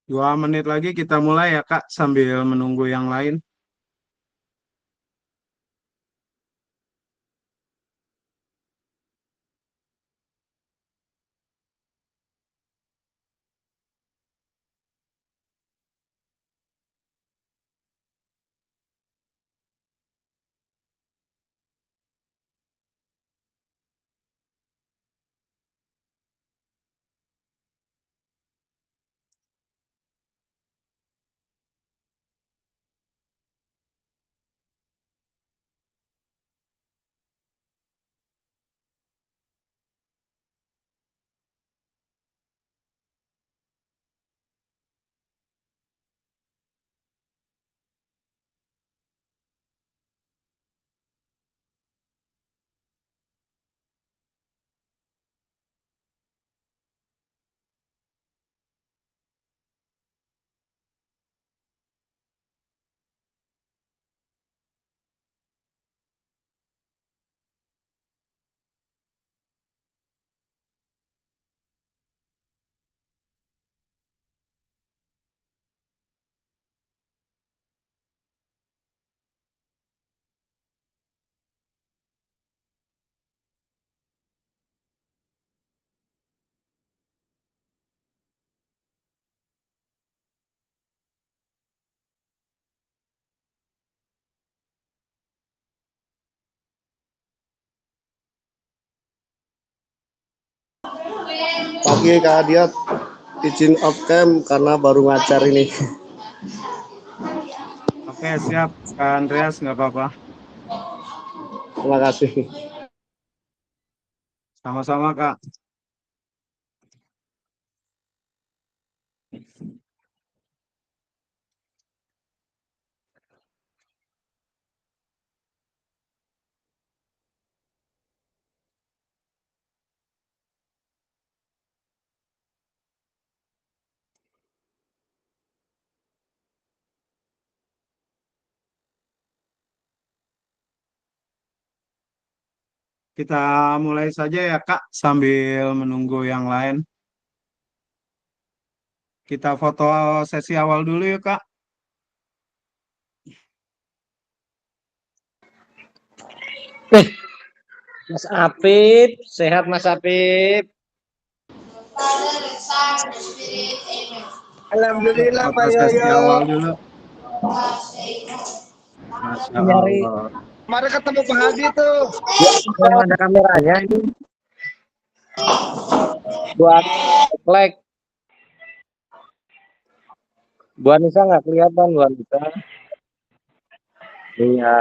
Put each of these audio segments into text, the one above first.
2 menit lagi kita mulai ya Kak, sambil menunggu yang lain. Pagi Kak Diat, izin off cam karena baru ngajar ini. Oke, siap Kak Andreas, nggak apa-apa. Terima kasih. Sama-sama Kak. Kita mulai saja ya Kak, sambil menunggu yang lain. Kita foto sesi awal dulu yuk Kak. Mas Apip, sehat Mas Apip. Alhamdulillah Foto Pak sesi Yoyo. awal dulu. Masya Nyari Allah. kemarin ketemu Pak Hadi tuh. Yang ada kameranya ini. Buat flag. Bu Anissa nggak kelihatan, Bu Anissa. Iya.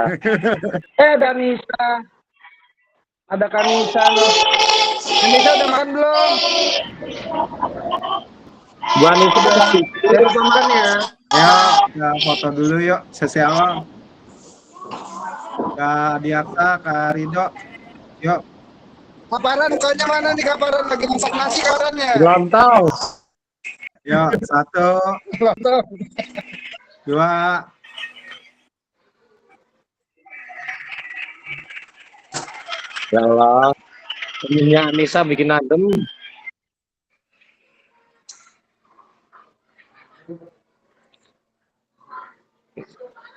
Ada Nisa. Ada Kanisa loh. Kanisa udah makan belum? Bu Anissa udah jangan lupa makan ya. Ya, kita foto dulu yuk, sesi awal. Kak Diaksa, Kak Ridho, yuk. Kaparan, mukanya mana nih Kaparan? Lagi masak nasi kaparannya? Lontong. Yuk, 1, Lontong. 2. Ya Allah. Temennya Anissa bikin adem.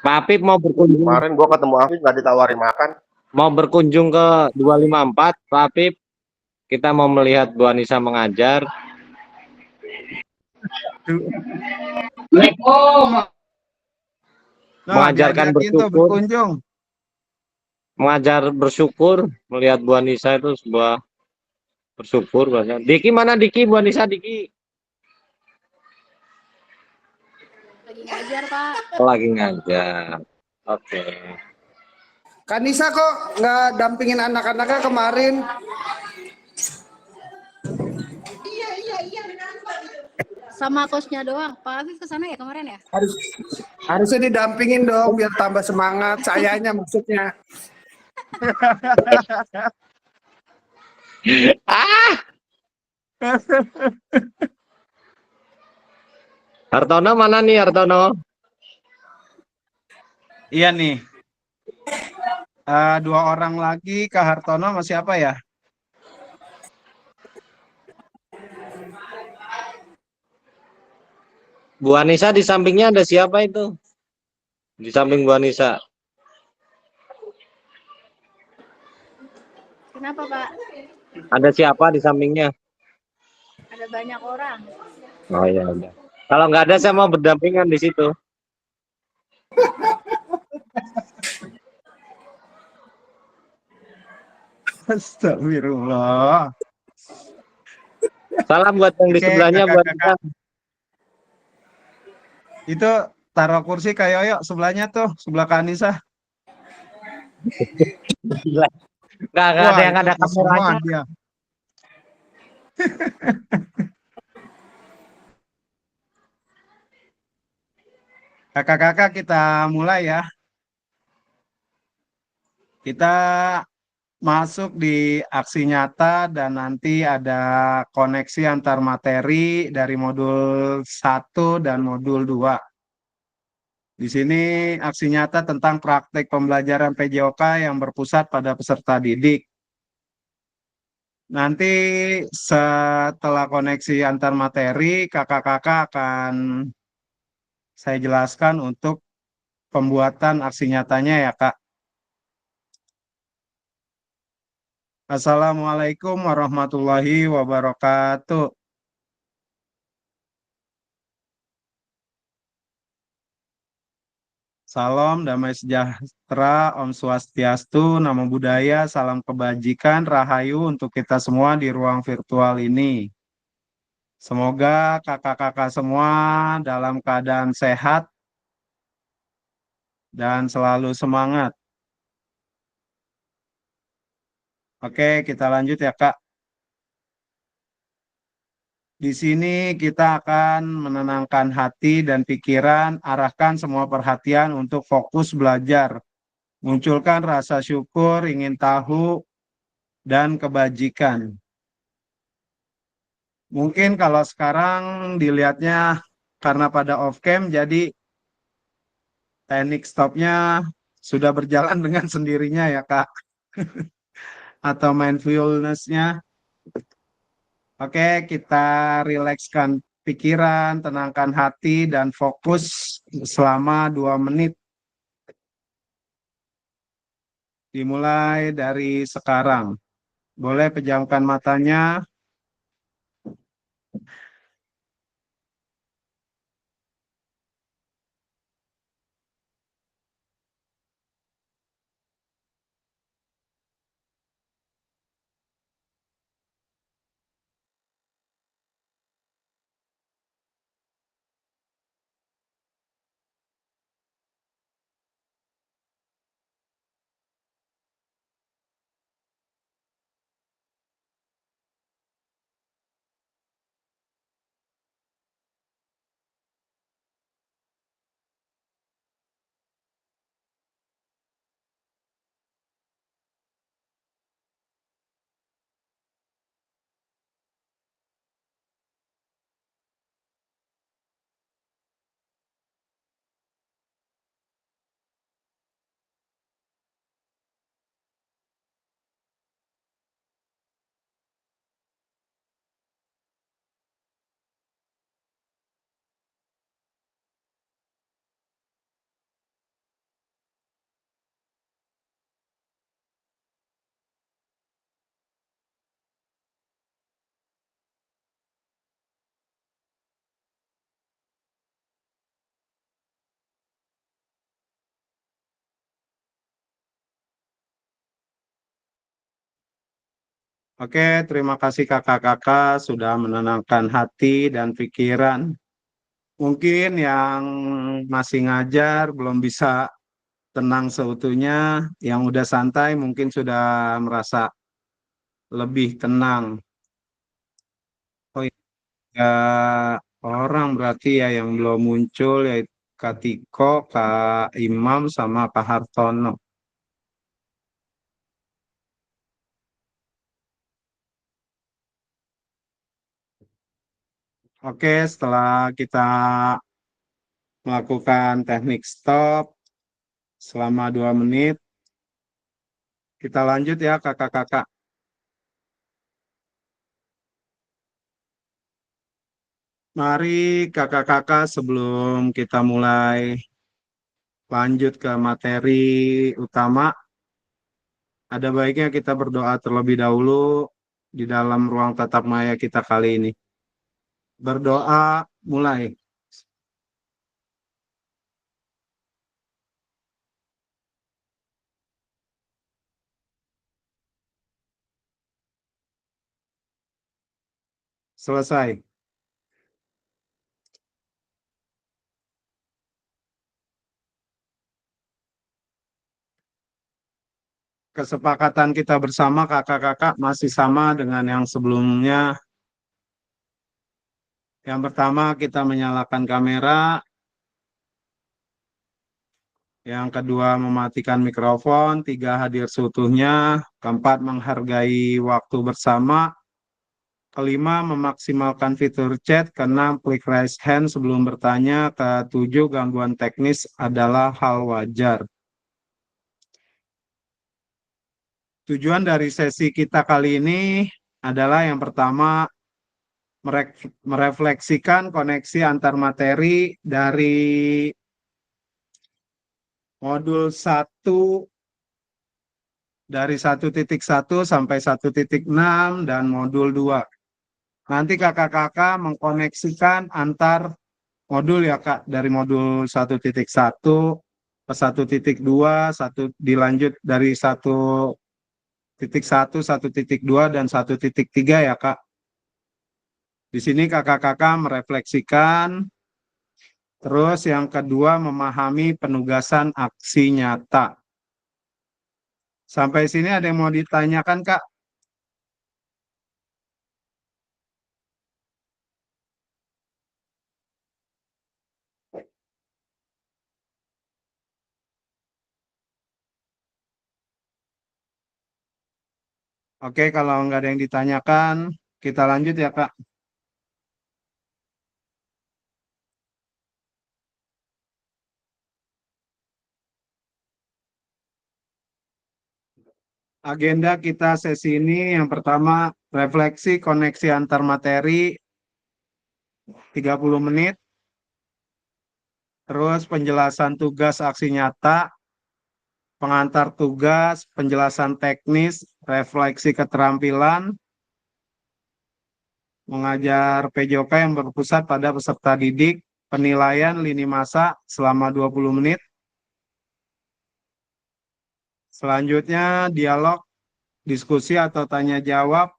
Pak Apip mau berkunjung. Kemarin gua ketemu Afif nggak ditawari makan. Mau berkunjung ke 254, Pak Apip. Kita mau melihat Bu Anissa mengajar. Nah, Mengajarkan diajakin tuh bersyukur. berkunjung. Mengajar bersyukur. Melihat Bu Anissa itu sebuah bersyukur. Diki mana Diki? Bu Anissa Diki? Lagi ngajar, Pak. Lagi ngajar. Oke. Kanisa kok nggak dampingin anak-anaknya kemarin? Sama kosnya doang. Pak Afif kesana ya kemarin ya? Harusnya didampingin dong biar tambah semangat. Sayanya maksudnya. Ah, Hartono mana nih Hartono? Iya nih. 2 orang lagi, Kak Hartono masih apa ya? Bu Anissa di sampingnya ada siapa itu? Di samping Bu Anissa. Kenapa, Pak? Ada siapa di sampingnya? Ada banyak orang. Oh ya udah. Kalau nggak ada saya mau berdampingan di situ. Astagfirullah. Salam buat yang di Oke, sebelahnya Bu Anissa. kakak-kakak. Itu taruh kursi Kak Yoyo sebelahnya tuh, sebelah Kak Anissa. Nggak ada Wah, yang itu ada pas semua kameranya. dia. Kakak-kakak kita mulai ya. Kita masuk di aksi nyata dan nanti ada koneksi antar materi dari modul 1 dan modul 2. Di sini aksi nyata tentang praktek pembelajaran PJOK yang berpusat pada peserta didik. Nanti setelah koneksi antar materi, kakak-kakak akan saya jelaskan untuk pembuatan aksi nyatanya ya, Kak. Assalamualaikum warahmatullahi wabarakatuh. Salam damai sejahtera, Om Swastiastu, Namo Buddhaya, salam kebajikan, rahayu untuk kita semua di ruang virtual ini. Semoga kakak-kakak semua dalam keadaan sehat dan selalu semangat. Oke, kita lanjut ya, Kak. Di sini kita akan menenangkan hati dan pikiran, arahkan semua perhatian untuk fokus belajar. Munculkan rasa syukur, ingin tahu, dan kebajikan. Mungkin kalau sekarang dilihatnya karena pada off cam, jadi teknik stopnya sudah berjalan dengan sendirinya ya, Kak. Atau mindfulness-nya. Oke, kita rilekskan pikiran, tenangkan hati, dan fokus selama 2 menit. Dimulai dari sekarang. Boleh pejamkan matanya. Oke, terima kasih kakak-kakak sudah menenangkan hati dan pikiran. Mungkin yang masih ngajar belum bisa tenang seutuhnya, yang udah santai mungkin sudah merasa lebih tenang. Oh ya, orang berarti ya yang belum muncul yaitu Kak Tiko, Kak Imam, sama Kak Hartono. Oke, setelah kita melakukan teknik stop selama 2 menit, kita lanjut ya kakak-kakak. Mari kakak-kakak sebelum kita mulai lanjut ke materi utama, ada baiknya kita berdoa terlebih dahulu di dalam ruang tatap maya kita kali ini. Berdoa mulai. Selesai. Kesepakatan kita bersama kakak-kakak masih sama dengan yang sebelumnya. Yang pertama kita menyalakan kamera, yang kedua mematikan mikrofon, tiga hadir seutuhnya, keempat menghargai waktu bersama, kelima memaksimalkan fitur chat, keenam klik raise hand sebelum bertanya, ketujuh gangguan teknis adalah hal wajar. Tujuan dari sesi kita kali ini adalah yang pertama merefleksikan koneksi antar materi dari modul 1 dari 1.1 sampai 1.6 dan modul 2. Nanti kakak-kakak mengkoneksikan antar modul ya Kak, dari modul 1.1 ke 1.2, dilanjut dari 1.1, 1.2 dan 1.3 ya Kak. Di sini kakak-kakak merefleksikan. Terus yang kedua memahami penugasan aksi nyata. Sampai sini ada yang mau ditanyakan Kak? Oke, kalau nggak ada yang ditanyakan, kita lanjut ya Kak. Agenda kita sesi ini yang pertama refleksi koneksi antar materi 30 menit, terus penjelasan tugas aksi nyata, pengantar tugas, penjelasan teknis, refleksi keterampilan, mengajar PJOK yang berpusat pada peserta didik, penilaian lini masa selama 20 menit. Selanjutnya dialog, diskusi atau tanya jawab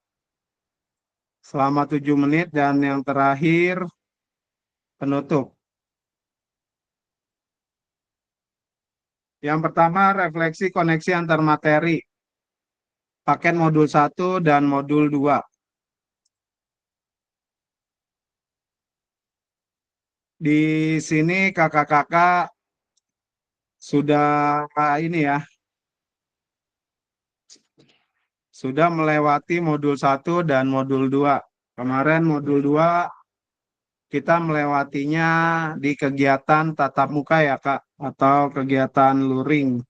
selama 7 menit dan yang terakhir penutup. Yang pertama refleksi koneksi antar materi, paket modul 1 dan modul 2. Di sini kakak-kakak sudah ini ya, sudah melewati modul 1 dan modul 2. Kemarin modul 2 kita melewatinya di kegiatan tatap muka ya Kak, atau kegiatan luring.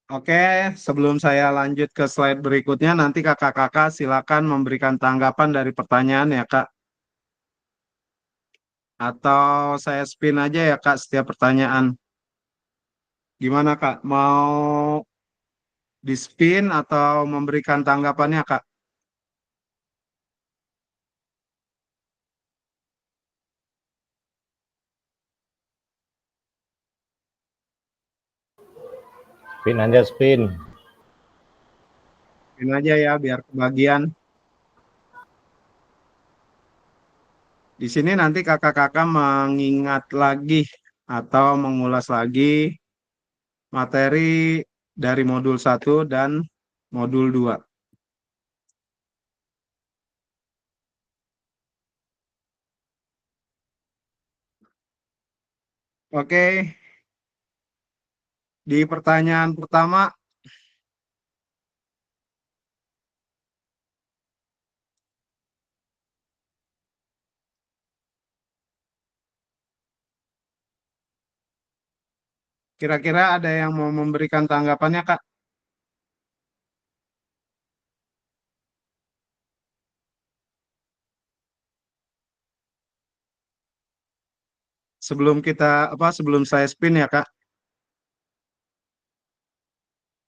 Oke, sebelum saya lanjut ke slide berikutnya, nanti kakak-kakak silakan memberikan tanggapan dari pertanyaan ya Kak. Atau saya spin aja ya Kak setiap pertanyaan. Gimana Kak? Mau di spin atau memberikan tanggapannya Kak? Spin aja spin. Spin aja ya biar kebagian. Di sini nanti kakak-kakak mengingat lagi atau mengulas lagi materi dari modul 1 dan modul 2. Oke, di pertanyaan pertama, kira-kira ada yang mau memberikan tanggapannya Kak? sebelum sebelum saya spin ya Kak,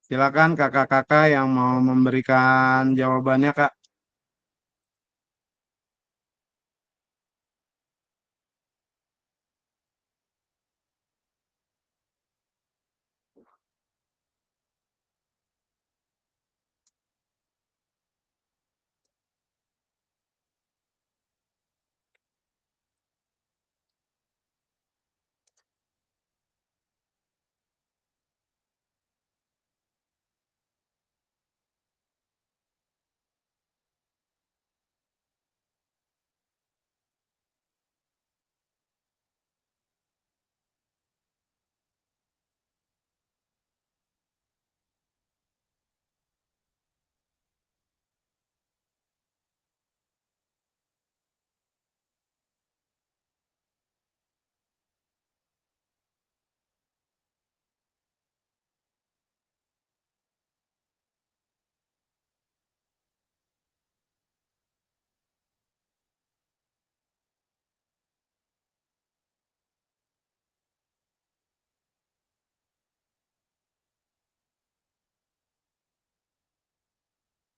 silakan kakak-kakak yang mau memberikan jawabannya Kak.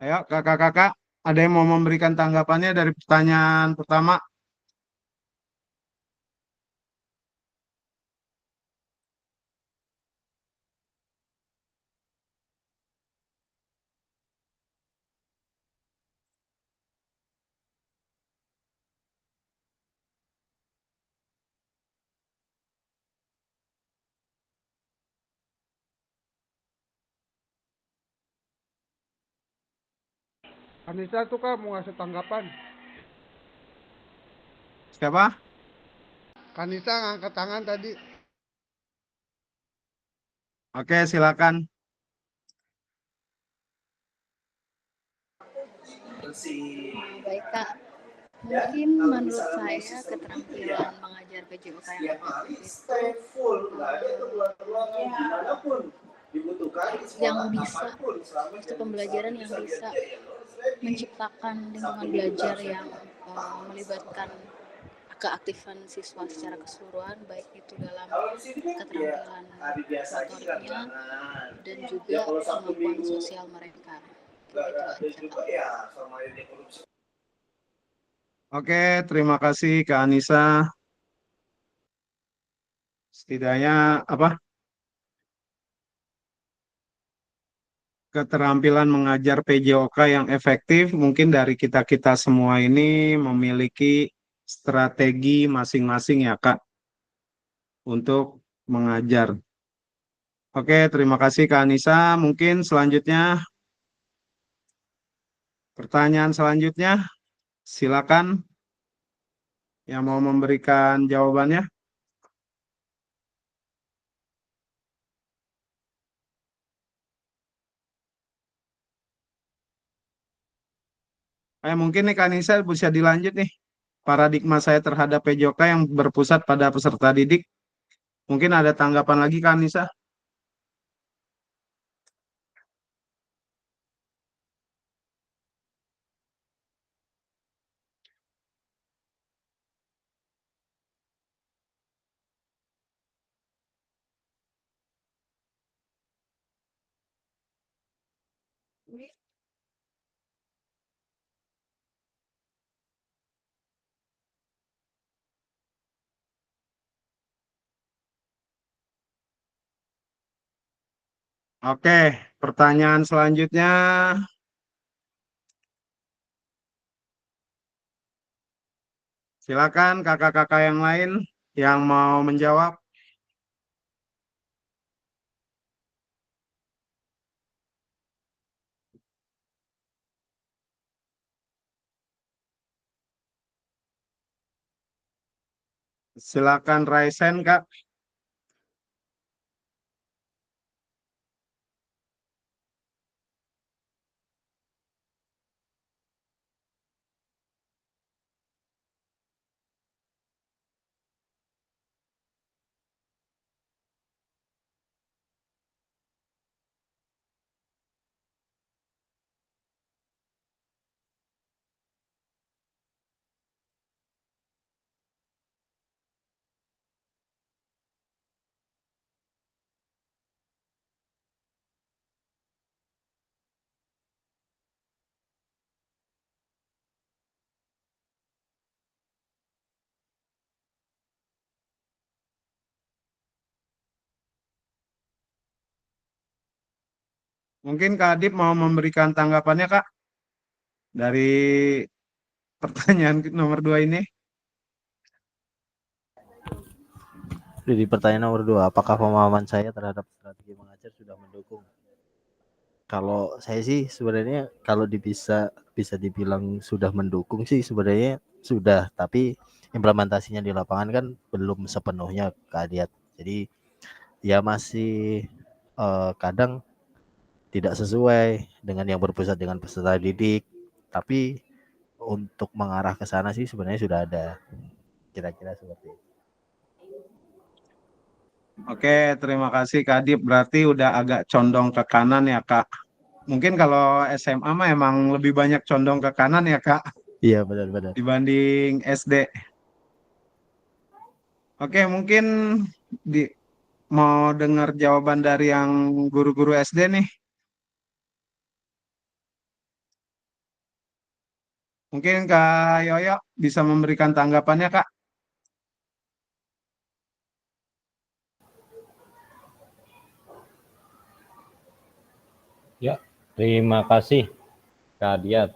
Ayo kakak-kakak, ada yang mau memberikan tanggapannya dari pertanyaan pertama? Anissa tuh Kak mau ngasih tanggapan. Siapa? Kanisa ngangkat tangan tadi. Oke, silakan. Baik Kak, mungkin menurut saya keterampilan mengajar PJOK yang efektif itu yang bisa untuk pembelajaran yang bisa menciptakan lingkungan belajar yang melibatkan keaktifan siswa secara keseluruhan, baik itu dalam keterampilan motoriknya dan juga kemampuan sosial mereka. Itu aja Kak. Oke, terima kasih Kak Anissa. Setidaknya keterampilan mengajar PJOK yang efektif mungkin dari kita-kita semua ini memiliki strategi masing-masing ya Kak untuk mengajar. Oke, terima kasih Kak Anissa. Mungkin selanjutnya pertanyaan selanjutnya silakan yang mau memberikan jawabannya. Mungkin nih Kak Anissa bisa dilanjut nih. Paradigma saya terhadap PJOK yang berpusat pada peserta didik. Mungkin ada tanggapan lagi Kak Anissa? Oke, pertanyaan selanjutnya. Silakan kakak-kakak yang lain yang mau menjawab. Silakan Raisen, Kak. Mungkin Kak Adip mau memberikan tanggapannya Kak dari pertanyaan nomor 2 ini. Jadi pertanyaan nomor 2, apakah pemahaman saya terhadap strategi mengajar sudah mendukung? Kalau saya sih sebenarnya kalau bisa dibilang sudah mendukung sih sebenarnya sudah, tapi implementasinya di lapangan kan belum sepenuhnya keadiat. Jadi ya masih kadang tidak sesuai dengan yang berpusat dengan peserta didik, tapi untuk mengarah ke sana sih sebenarnya sudah ada. Kira-kira seperti itu. Oke, terima kasih Kak Adip. Berarti udah agak condong ke kanan ya Kak. Mungkin kalau SMA mah emang lebih banyak condong ke kanan ya Kak Iya benar-benar. dibanding SD. Oke, mungkin di, mau dengar jawaban dari yang guru-guru SD nih. Mungkin Kak Yoyo bisa memberikan tanggapannya Kak. Ya, terima kasih Kak Diat.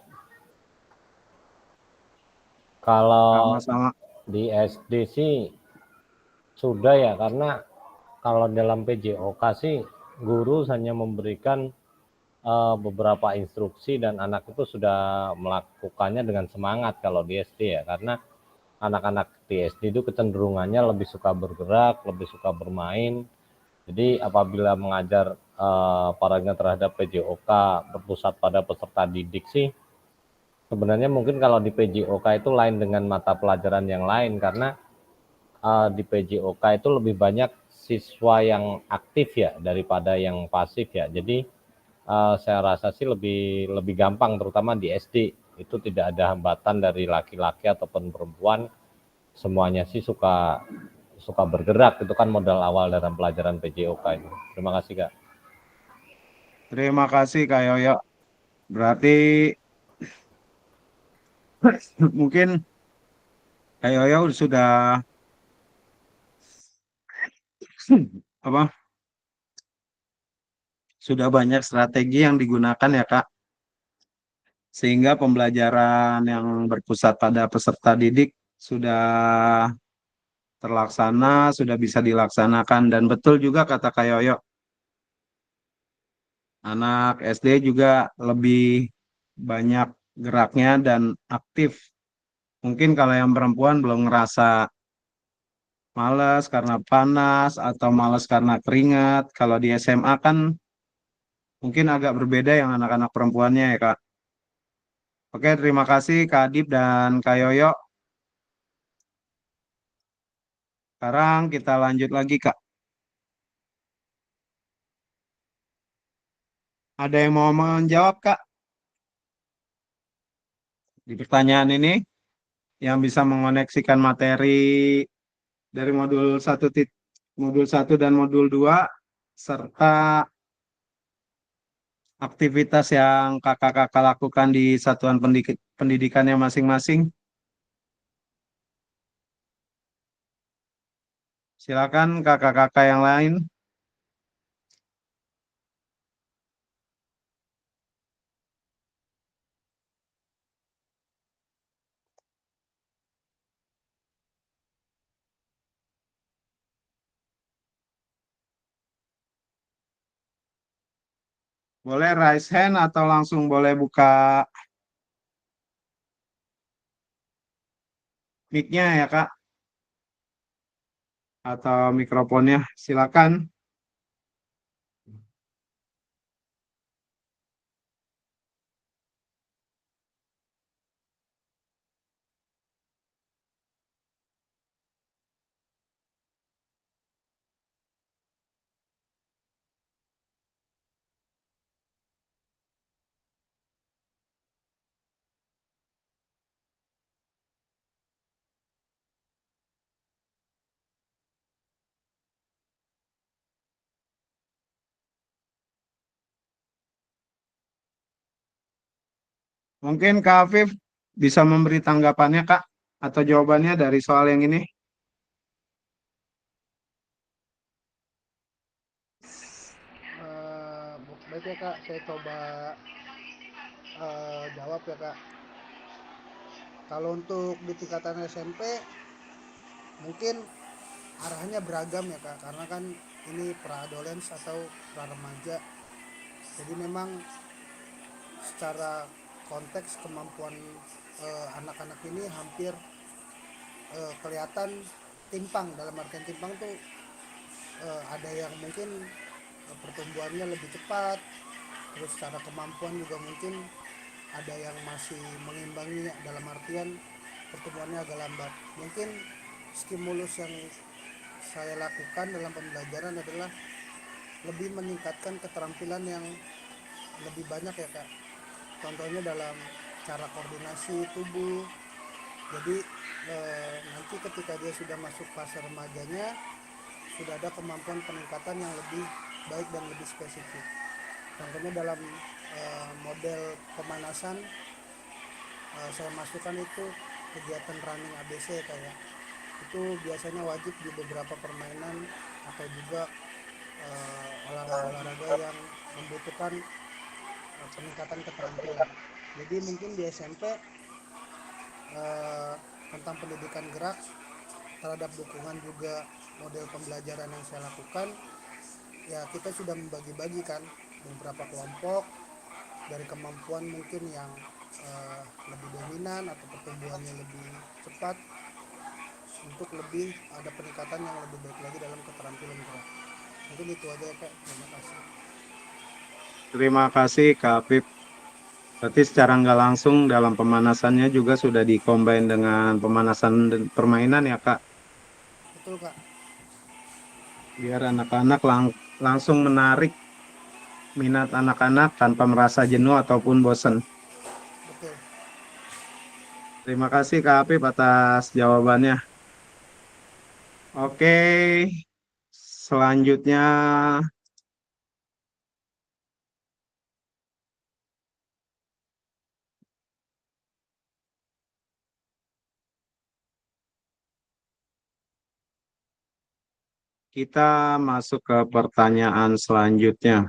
Kalau Sama-sama. di SD sih sudah ya, karena kalau dalam PJOK sih guru hanya memberikan beberapa instruksi dan anak itu sudah melakukannya dengan semangat kalau di SD ya, karena anak-anak di SD itu kecenderungannya lebih suka bergerak, lebih suka bermain. Jadi apabila mengajar paradigma terhadap PJOK berpusat pada peserta didik sih, sebenarnya mungkin kalau di PJOK itu lain dengan mata pelajaran yang lain, karena di PJOK itu lebih banyak siswa yang aktif ya daripada yang pasif ya. Jadi saya rasa sih lebih gampang, terutama di SD itu tidak ada hambatan dari laki-laki ataupun perempuan, semuanya sih suka bergerak. Itu kan modal awal dalam pelajaran PJOK itu. Terima kasih Kak. Terima kasih Kak Yoyo. Berarti mungkin Kak Yoyo sudah apa? Sudah banyak strategi yang digunakan ya Kak, sehingga pembelajaran yang berpusat pada peserta didik sudah terlaksana, sudah bisa dilaksanakan dan betul juga kata Kak Yoyo, anak SD juga lebih banyak geraknya dan aktif. Mungkin kalau yang perempuan belum ngerasa malas karena panas atau malas karena keringat. Kalau di SMA kan mungkin agak berbeda yang anak-anak perempuannya ya Kak. Oke, terima kasih Kak Adib dan Kak Yoyo. Sekarang kita lanjut lagi Kak. Ada yang mau menjawab Kak di pertanyaan ini yang bisa mengoneksikan materi dari modul satu dan modul 2 serta aktivitas yang kakak-kakak lakukan di satuan pendidikannya masing-masing. Silakan kakak-kakak yang lain. Boleh raise hand atau langsung boleh buka mic-nya ya Kak, atau mikrofonnya. Silakan. Mungkin Kak Afif bisa memberi tanggapannya Kak, atau jawabannya dari soal yang ini. Baik ya Kak, saya coba jawab ya Kak. Kalau untuk di tingkatan SMP mungkin arahnya beragam ya Kak, karena kan ini pra-adolescence atau pra-remaja. Jadi memang secara konteks kemampuan anak-anak ini hampir kelihatan timpang. Dalam artian timpang tuh ada yang mungkin pertumbuhannya lebih cepat, terus secara kemampuan juga mungkin ada yang masih mengimbangi dalam artian pertumbuhannya agak lambat. Mungkin stimulus yang saya lakukan dalam pembelajaran adalah lebih meningkatkan keterampilan yang lebih banyak ya Kak. Contohnya dalam cara koordinasi tubuh. Jadi nanti ketika dia sudah masuk fase remajanya sudah ada kemampuan peningkatan yang lebih baik dan lebih spesifik. Contohnya dalam model pemanasan saya masukkan itu kegiatan running ABC kayak itu biasanya wajib di beberapa permainan atau juga olahraga yang membutuhkan peningkatan keterampilan. Jadi mungkin di SMP tentang pendidikan gerak terhadap dukungan juga model pembelajaran yang saya lakukan, ya kita sudah membagi-bagi kan beberapa kelompok dari kemampuan mungkin yang lebih dominan atau pertumbuhannya lebih cepat untuk lebih ada peningkatan yang lebih baik lagi dalam keterampilan gerak. Mungkin itu aja ya Kak, terima kasih. Terima kasih Kak Apip. Berarti secara nggak langsung dalam pemanasannya juga sudah dikombin dengan pemanasan dan permainan ya Kak, Betul Kak. biar anak-anak langsung menarik minat anak-anak tanpa merasa jenuh ataupun bosan. Betul. Terima kasih Kak Apip atas jawabannya. Oke, selanjutnya kita masuk ke pertanyaan selanjutnya.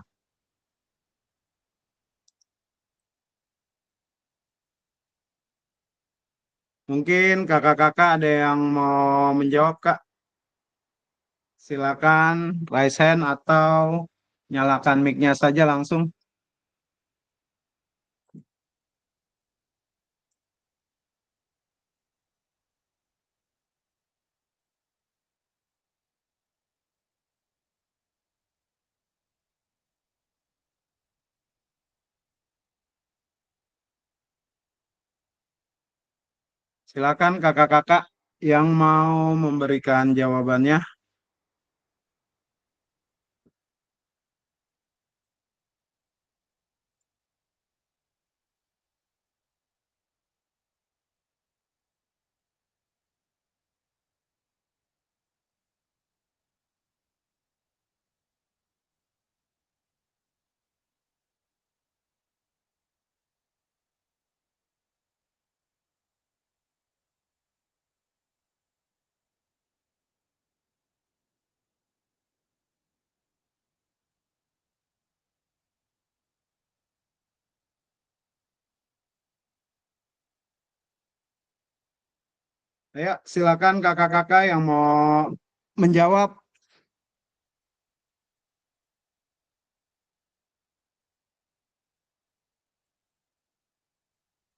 Mungkin kakak-kakak ada yang mau menjawab, Kak? Silakan raise hand atau nyalakan mic-nya saja langsung. Silakan kakak-kakak yang mau memberikan jawabannya. Ayo, silakan kakak-kakak yang mau menjawab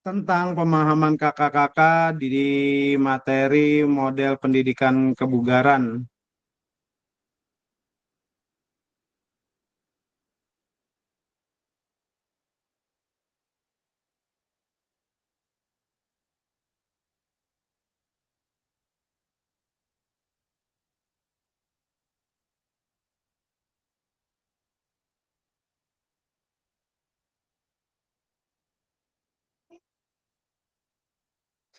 tentang pemahaman kakak-kakak di materi model pendidikan kebugaran.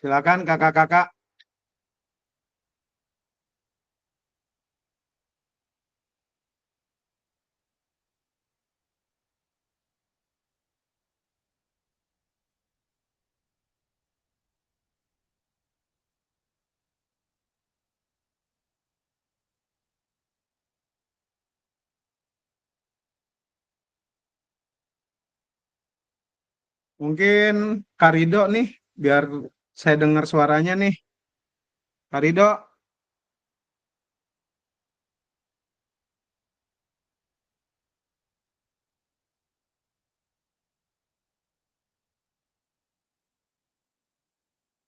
Silakan kakak-kakak. Mungkin Karido nih, biar saya dengar suaranya nih. Karido,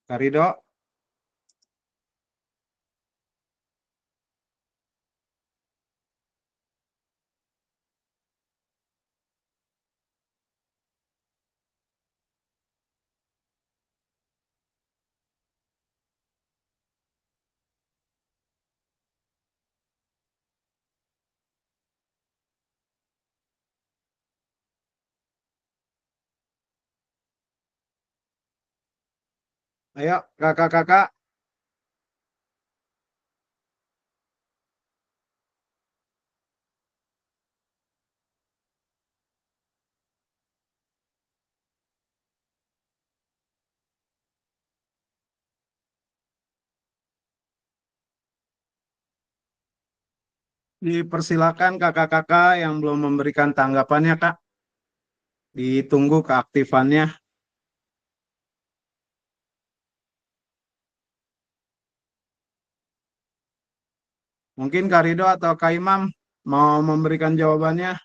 Karido. Ayo, kakak-kakak. Dipersilakan kakak-kakak yang belum memberikan tanggapannya, Kak. Ditunggu keaktifannya. Mungkin Kak Rido atau Kak Imam mau memberikan jawabannya.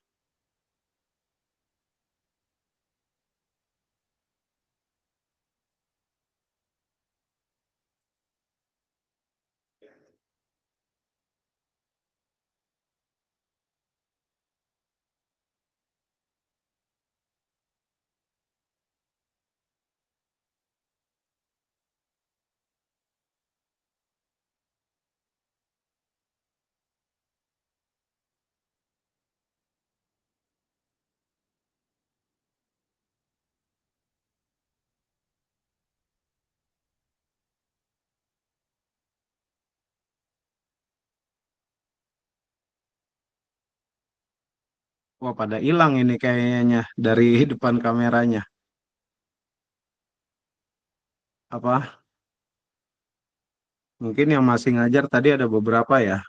Wah, pada hilang ini kayaknya dari depan kameranya. Apa? Mungkin yang masih ngajar tadi ada beberapa ya.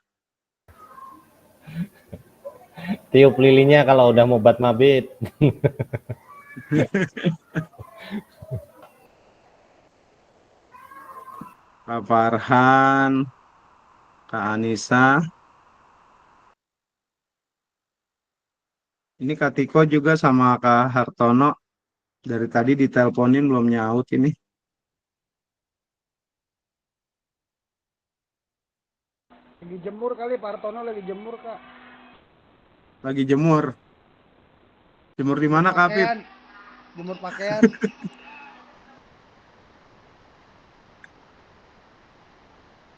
Tiup lilinnya kalau udah mau bat mabit. Kak Farhan, Kak Anissa. Ini Kak Tiko juga sama Kak Hartono. Dari tadi diteleponin belum nyaut ini. Lagi jemur kali, Pak Artono lagi jemur, Kak. Lagi jemur. Jemur di Jemur mana Kak Apip? pakaian. Jemur pakaian.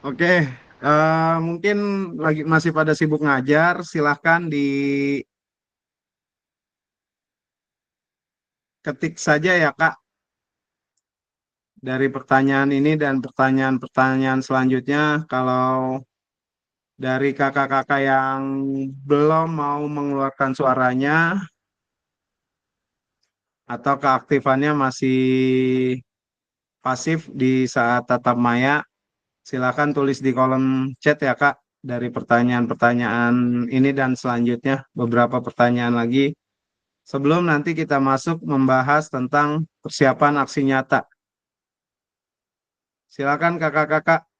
Oke, mungkin lagi masih pada sibuk ngajar. Silahkan diketik saja ya Kak. Dari pertanyaan ini dan pertanyaan-pertanyaan selanjutnya, kalau dari kakak-kakak yang belum mau mengeluarkan suaranya atau keaktifannya masih pasif di saat tatap maya, silakan tulis di kolom chat ya Kak. Dari pertanyaan-pertanyaan ini dan selanjutnya beberapa pertanyaan lagi sebelum nanti kita masuk membahas tentang persiapan aksi nyata. Silakan kakak-kakak.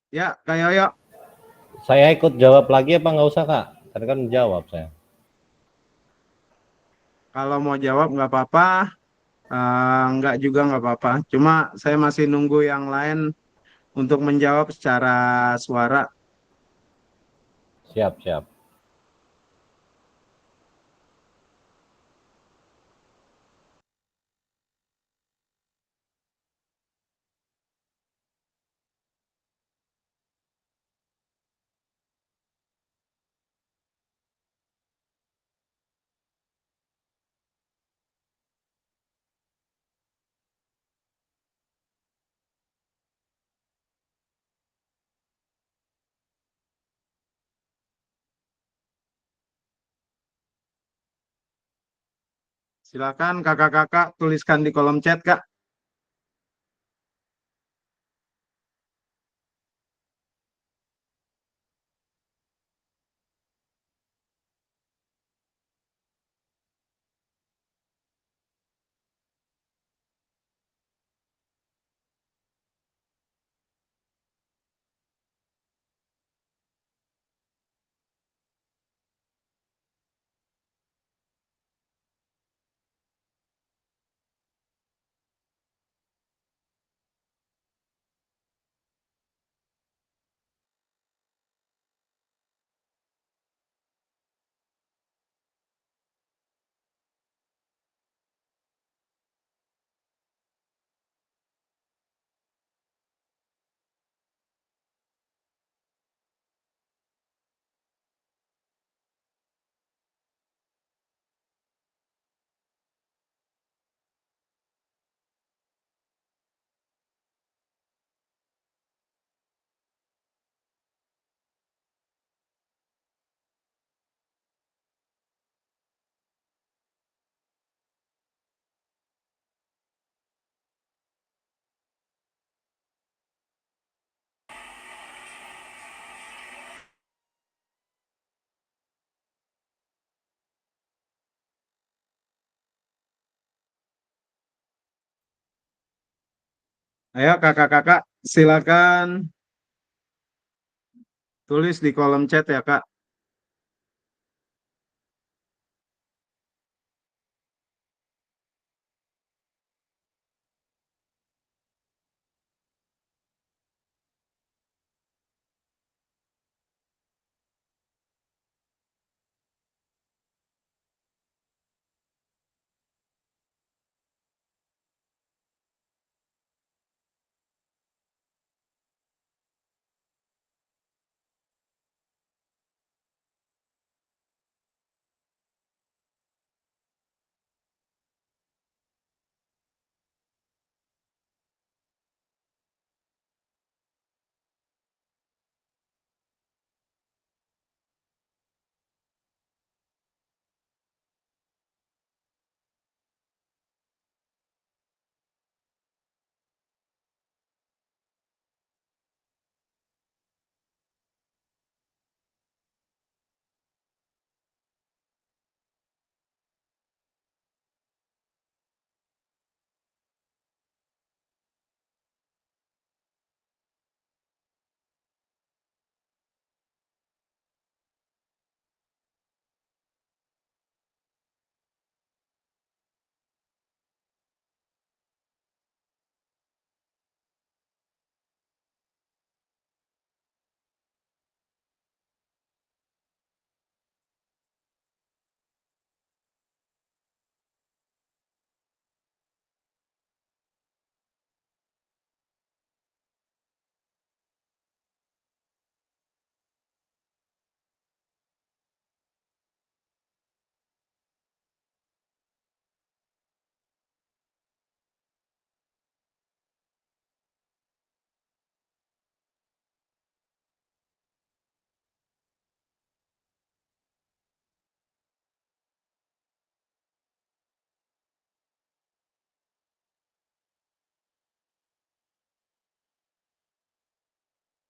Ya, Kak Yoyo. Saya ikut jawab lagi apa nggak usah, Kak? Tadi kan jawab saya. Kalau mau jawab nggak apa-apa. Enggak juga nggak apa-apa. Cuma saya masih nunggu yang lain untuk menjawab secara suara. Siap, siap. Silakan kakak-kakak tuliskan di kolom chat, Kak. Ayo kakak-kakak, silakan tulis di kolom chat ya, Kak.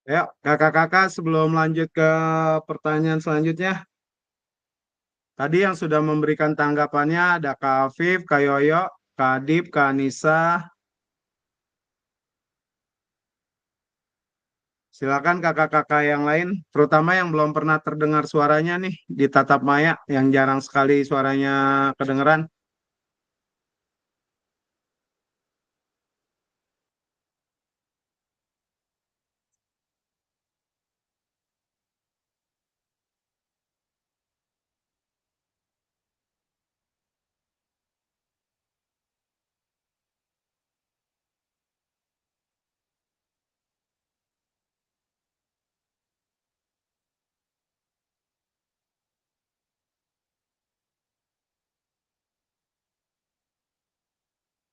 Ayo kakak-kakak sebelum lanjut ke pertanyaan selanjutnya, tadi yang sudah memberikan tanggapannya ada Kak Afif, Kak Yoyo, Kak Adip, Kak Anissa. Silakan kakak-kakak yang lain, terutama yang belum pernah terdengar suaranya nih di tatap maya, yang jarang sekali suaranya kedengeran.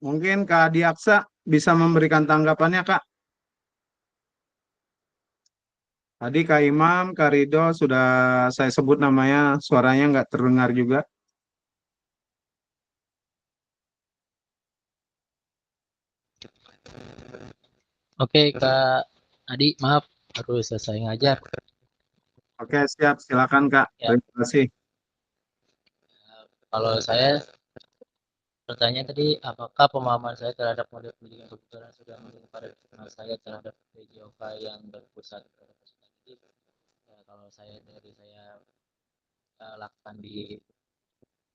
Mungkin Kak Diaksa bisa memberikan tanggapannya, Kak. Tadi Kak Imam, Kak Ridho sudah saya sebut namanya, suaranya nggak terdengar juga. Oke, Kak Adi, maaf harus selesai ngajar. Oke, siap. Silakan, Kak. Ya, Terima kasih. kalau saya pertanyaan tadi, apakah pemahaman saya terhadap model pendidikan kebetulan sudah mendukung pada kenal saya terhadap PJOK yang berpusat pada perspektif? Ya, kalau saya dari saya lakukan di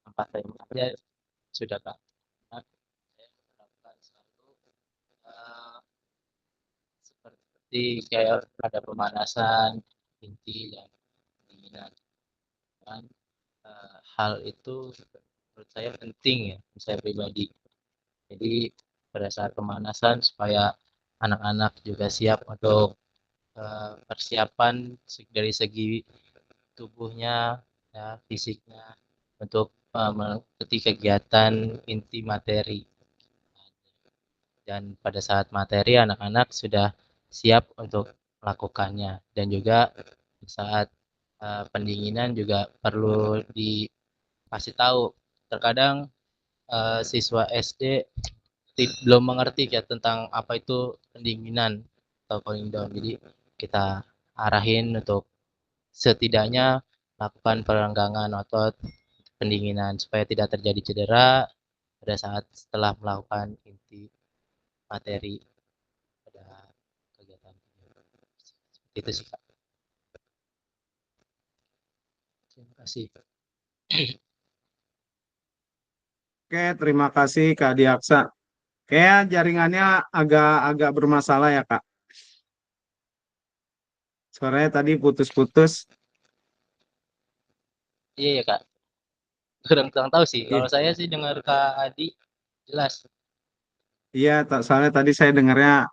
tempat saya bekerja sudah Kak. Nah, saya menerapkan selalu eh, seperti kayak ada pemanasan inti dan pendinginan. Dan hal itu menurut saya penting ya, menurut saya pribadi. Jadi pada saat pemanasan supaya anak-anak juga siap untuk persiapan dari segi tubuhnya, ya, fisiknya untuk mengikuti kegiatan inti materi. Dan pada saat materi anak-anak sudah siap untuk melakukannya. Dan juga saat pendinginan juga perlu dikasih tahu. Terkadang siswa SD belum mengerti ya tentang apa itu pendinginan atau cooling down. Jadi kita arahin untuk setidaknya lakukan perenggangan otot pendinginan supaya tidak terjadi cedera pada saat setelah melakukan inti materi pada kegiatan. Seperti itu sih Kak. Terima kasih. Oke, terima kasih Kak Diaksa. Kayak jaringannya agak bermasalah ya, Kak. Suaranya tadi putus-putus. Iya ya Kak. Kurang tahu sih. Iya, Kalau saya sih dengar Kak Adi jelas. iya, soalnya tadi saya dengarnya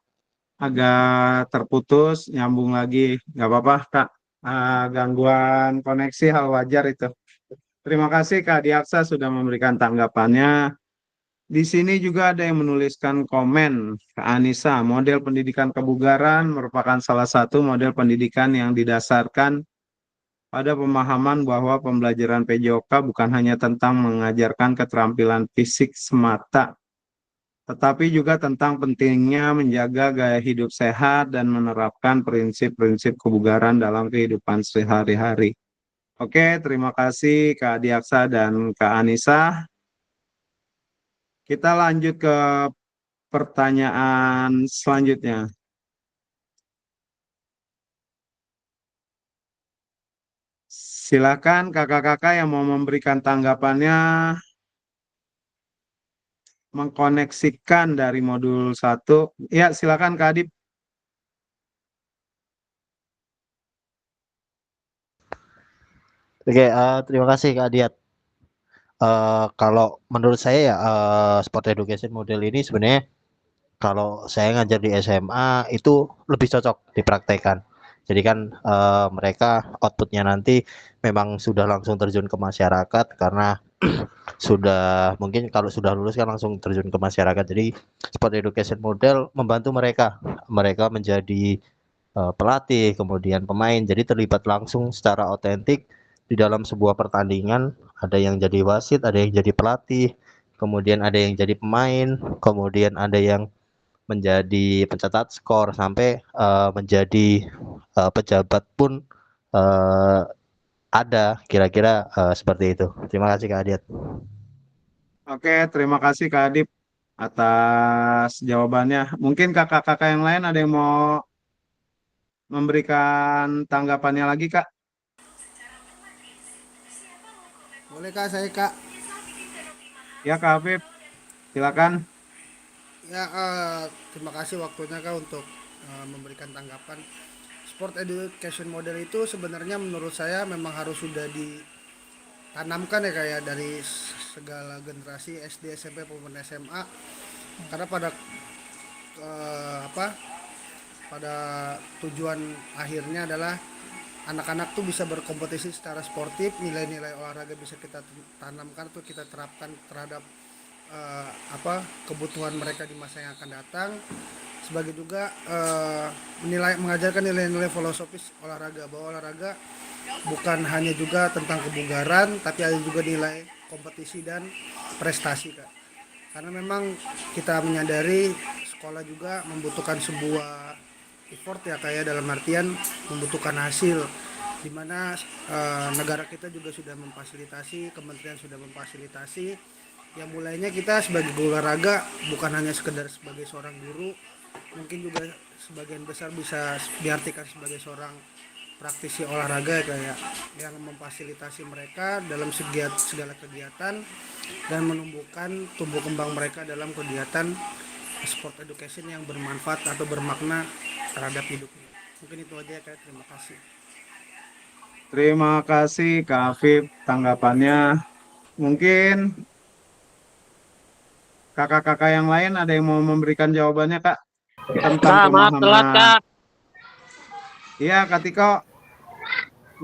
agak terputus, nyambung lagi. Nggak apa-apa, Kak. Gangguan koneksi hal wajar itu. Terima kasih Kak Diaksa sudah memberikan tanggapannya. Di sini juga ada yang menuliskan komen ke Anissa. Model pendidikan kebugaran merupakan salah satu model pendidikan yang didasarkan pada pemahaman bahwa pembelajaran PJOK bukan hanya tentang mengajarkan keterampilan fisik semata, tetapi juga tentang pentingnya menjaga gaya hidup sehat dan menerapkan prinsip-prinsip kebugaran dalam kehidupan sehari-hari. Oke, terima kasih Kak Diaksa dan Kak Anissa. Kita lanjut ke pertanyaan selanjutnya. Silakan kakak-kakak yang mau memberikan tanggapannya mengkoneksikan dari modul 1. Ya, silakan Kak Adip. Oke, terima kasih Kak Diat. Kalau menurut saya ya sport education model ini sebenarnya kalau saya ngajar di SMA itu lebih cocok dipraktekkan. Jadi kan mereka outputnya nanti memang sudah langsung terjun ke masyarakat karena sudah mungkin kalau sudah lulus kan langsung terjun ke masyarakat. Jadi sport education model membantu mereka menjadi pelatih, kemudian pemain. Jadi terlibat langsung secara otentik di dalam sebuah pertandingan. Ada yang jadi wasit, ada yang jadi pelatih, kemudian ada yang jadi pemain, kemudian ada yang menjadi pencatat skor sampai menjadi pejabat pun uh, ada kira-kira seperti itu. Terima kasih Kak Adiat. Oke, terima kasih Kak Adip atas jawabannya. Mungkin kakak-kakak yang lain ada yang mau memberikan tanggapannya lagi, Kak? Boleh Kak, saya Kak. Ya, Kak Afif, silakan. Ya, terima kasih waktunya Kak untuk memberikan tanggapan. Sport education model itu sebenarnya menurut saya memang harus sudah ditanamkan ya kayak dari segala generasi SD, SMP maupun SMA. Karena apa? Pada tujuan akhirnya adalah anak-anak tuh bisa berkompetisi secara sportif, nilai-nilai olahraga bisa kita tanamkan tuh kita terapkan terhadap kebutuhan mereka di masa yang akan datang, sebagai juga mengajarkan nilai-nilai filosofis olahraga, bahwa olahraga bukan hanya juga tentang kebugaran, tapi ada juga nilai kompetisi dan prestasi, Kak. Karena memang kita menyadari sekolah juga membutuhkan sebuah effort ya, kayak dalam artian membutuhkan hasil, di mana negara kita juga sudah memfasilitasi, kementerian sudah memfasilitasi, yang mulainya kita sebagai guru olahraga bukan hanya sekedar sebagai seorang guru, mungkin juga sebagian besar bisa diartikan sebagai seorang praktisi olahraga, kayak yang memfasilitasi mereka dalam segala kegiatan dan menumbuhkan tumbuh kembang mereka dalam kegiatan sport education yang bermanfaat atau bermakna terhadap hidupnya. Mungkin itu aja, Kak. Terima kasih. Terima kasih Kak Afif tanggapannya. Mungkin kakak-kakak yang lain ada yang mau memberikan jawabannya Kak tentang Maaf telat, pemahaman. Kak. Iya Kak Tiko,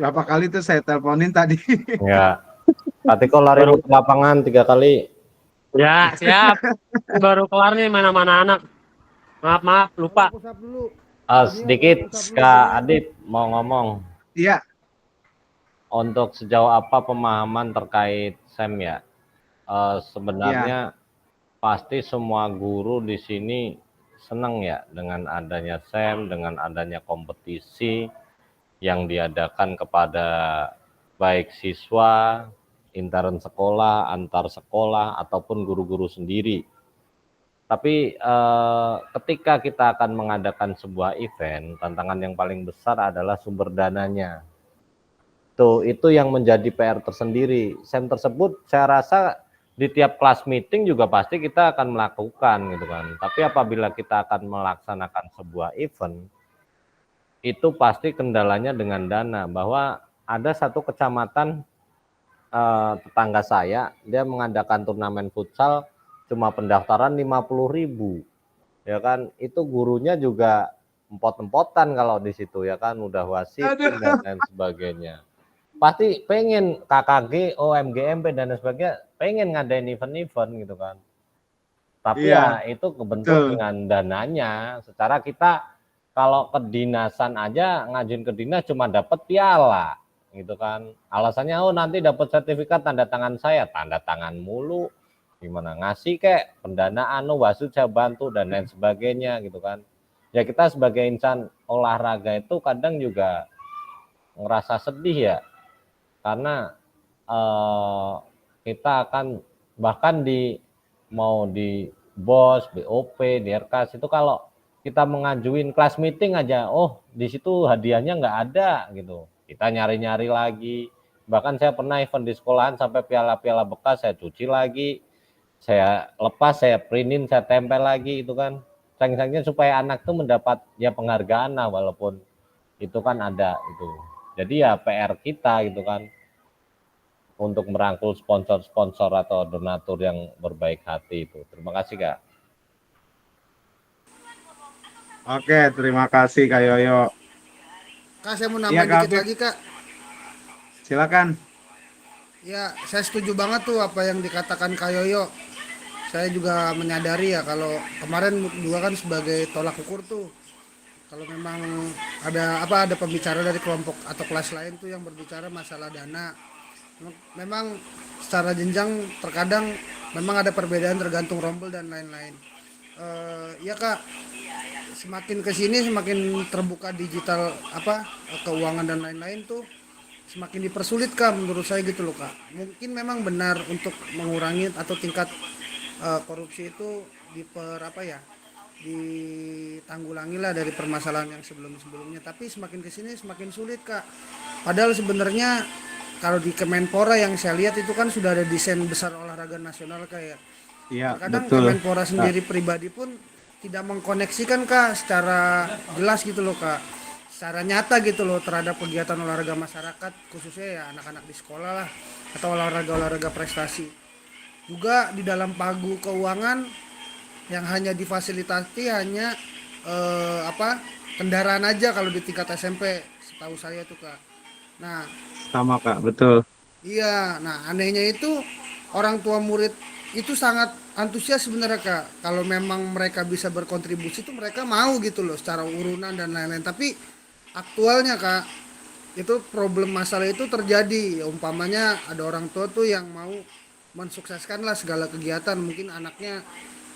berapa kali tuh saya teleponin tadi. Ya, Kak Tiko lari ke lapangan 3 kali. Ya, siap. Baru kelar nih mana-mana anak. Maaf, lupa. Pusat dulu. Sedikit Kak Adit mau ngomong. Iya, Untuk sejauh apa pemahaman terkait SEM ya? Sebenarnya pasti semua guru di sini senang ya dengan adanya SEM, dengan adanya kompetisi yang diadakan kepada baik siswa, intern sekolah, antar sekolah, ataupun guru-guru sendiri. Tapi ketika kita akan mengadakan sebuah event, tantangan yang paling besar adalah sumber dananya. Itu yang menjadi PR tersendiri. SEM tersebut saya rasa di tiap kelas meeting juga pasti kita akan melakukan gitu kan. Tapi apabila kita akan melaksanakan sebuah event, itu pasti kendalanya dengan dana. Bahwa ada satu kecamatan tetangga saya, dia mengadakan turnamen futsal cuma pendaftaran 50.000, ya kan? Itu gurunya juga empot-empotan kalau di situ ya kan, udah wasit dan lain sebagainya. Pasti pengen KKG, OMGMP dan lain sebagainya, pengen ngadain event-event gitu kan. Tapi ya itu kebentuk dengan dananya. Secara kita kalau kedinasan aja ngajuin ke dinas cuma dapat piala gitu kan. Alasannya nanti dapat sertifikat tanda tangan saya, tanda tangan mulu. Gimana ngasih kek pendanaan, wasit saya bantu dan lain sebagainya gitu kan. Ya kita sebagai insan olahraga itu kadang juga ngerasa sedih ya. Karena kita akan bahkan mau di BOS, BOP, DRKAS itu kalau kita mengajuin kelas meeting aja, di situ hadiahnya nggak ada gitu. Kita nyari-nyari lagi. Bahkan saya pernah event di sekolahan sampai piala-piala bekas saya cuci lagi, saya lepas, saya printin, saya tempel lagi itu kan. Sayang-sayangnya supaya anak tuh mendapat ya penghargaan lah, walaupun itu kan ada itu. Jadi ya PR kita gitu kan, untuk merangkul sponsor-sponsor atau donatur yang berbaik hati itu. Terima kasih Kak. Oke, terima kasih Kak Yoyo. Kak, saya mau nambahin dikit lagi, Kak. Silakan. Ya, saya setuju banget tuh apa yang dikatakan Kak Yoyo. Saya juga menyadari ya kalau kemarin juga kan sebagai tolak ukur tuh, kalau memang ada pembicara dari kelompok atau kelas lain tuh yang berbicara masalah dana, memang secara jenjang terkadang memang ada perbedaan tergantung rombel dan lain-lain. Ya Kak, semakin kesini semakin terbuka digital keuangan dan lain-lain tuh semakin dipersulit Kak, menurut saya gitu loh Kak. Mungkin memang benar untuk mengurangi atau tingkat korupsi itu ditanggulangi lah dari permasalahan yang sebelumnya, tapi semakin kesini semakin sulit Kak. Padahal sebenarnya kalau di Kemenpora yang saya lihat itu kan sudah ada desain besar olahraga nasional kayak. Iya, Kadang betul. Kemenpora sendiri pribadi pun tidak mengkoneksikan Kak secara jelas gitu loh Kak, secara nyata gitu loh terhadap kegiatan olahraga masyarakat, khususnya ya anak-anak di sekolah lah atau olahraga prestasi. Juga di dalam pagu keuangan yang hanya difasilitasi hanya kendaraan aja kalau di tingkat SMP, setahu saya tuh Kak. Nah, Sama Kak, betul. iya, nah anehnya itu orang tua murid itu sangat antusias sebenarnya Kak. Kalau memang mereka bisa berkontribusi itu mereka mau gitu loh secara urunan dan lain-lain. Tapi aktualnya Kak, itu problem masalah itu terjadi. Ya, umpamanya ada orang tua tuh yang mau mensukseskan lah segala kegiatan. Mungkin anaknya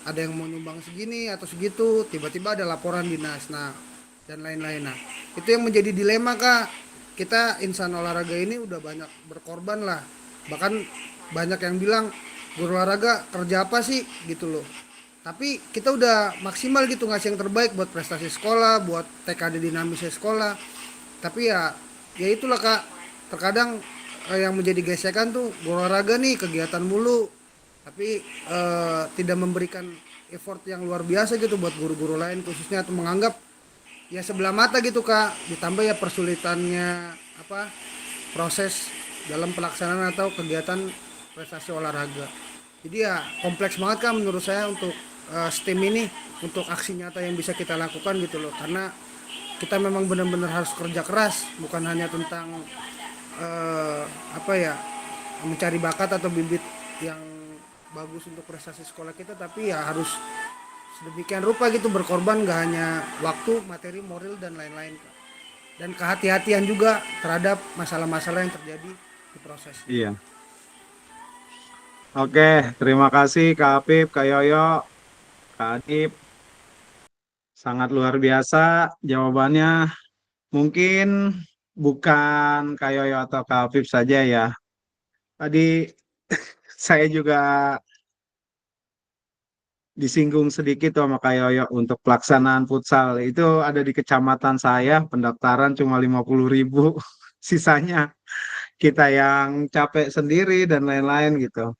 ada yang mau nyumbang segini atau segitu, tiba-tiba ada laporan dinas. Nah, dan lain-lain. Nah, itu yang menjadi dilema Kak. Kita insan olahraga ini udah banyak berkorban lah. Bahkan banyak yang bilang guru olahraga kerja apa sih gitu loh. Tapi kita udah maksimal gitu ngasih yang terbaik buat prestasi sekolah, buat TKD dinamisnya sekolah. Tapi ya itulah Kak, terkadang yang menjadi gesekan tuh guru olahraga nih kegiatan mulu, tapi tidak memberikan effort yang luar biasa gitu buat guru-guru lain khususnya, atau menganggap ya sebelah mata gitu Kak. Ditambah ya persulitannya apa proses dalam pelaksanaan atau kegiatan prestasi olahraga. Jadi ya kompleks banget Kak menurut saya untuk STEM ini, untuk aksi nyata yang bisa kita lakukan gitu loh. Karena kita memang benar-benar harus kerja keras, bukan hanya tentang eh, apa ya mencari bakat atau bibit yang bagus untuk prestasi sekolah kita, tapi ya harus sedemikian rupa gitu berkorban, gak hanya waktu, materi, moral dan lain-lain Kak. Dan kehati-hatian juga terhadap masalah-masalah yang terjadi di proses. Iya. Oke, terima kasih Kak Apip, Kak Yoyo, Kak Adip. Sangat luar biasa jawabannya. Mungkin bukan Kak Yoyo atau Kak Apip saja ya. Tadi saya juga disinggung sedikit sama Kak Yoyo untuk pelaksanaan futsal. Itu ada di kecamatan saya, pendaftaran cuma 50.000. Sisanya kita yang capek sendiri dan lain-lain gitu.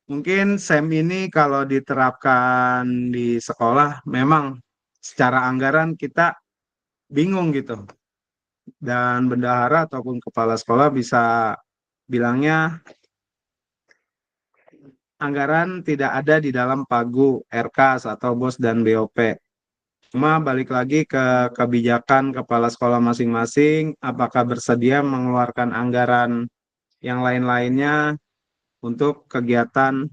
Mungkin SEM ini kalau diterapkan di sekolah memang secara anggaran kita bingung gitu. Dan bendahara ataupun kepala sekolah bisa bilangnya anggaran tidak ada di dalam pagu, RKAS atau BOS dan BOP. Cuma balik lagi ke kebijakan kepala sekolah masing-masing, apakah bersedia mengeluarkan anggaran yang lain-lainnya untuk kegiatan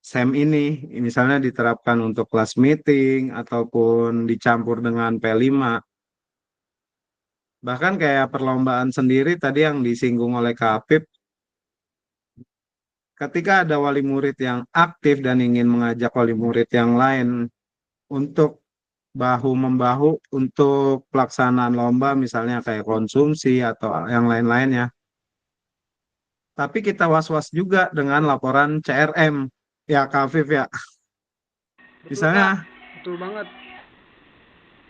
SEM ini, misalnya diterapkan untuk kelas meeting ataupun dicampur dengan P5. Bahkan kayak perlombaan sendiri tadi yang disinggung oleh Kak Apip, ketika ada wali murid yang aktif dan ingin mengajak wali murid yang lain untuk bahu-membahu untuk pelaksanaan lomba, misalnya kayak konsumsi atau yang lain-lainnya. Tapi kita was-was juga dengan laporan CRM, ya Kak Afif ya. Betul Kak, Misalnya betul banget.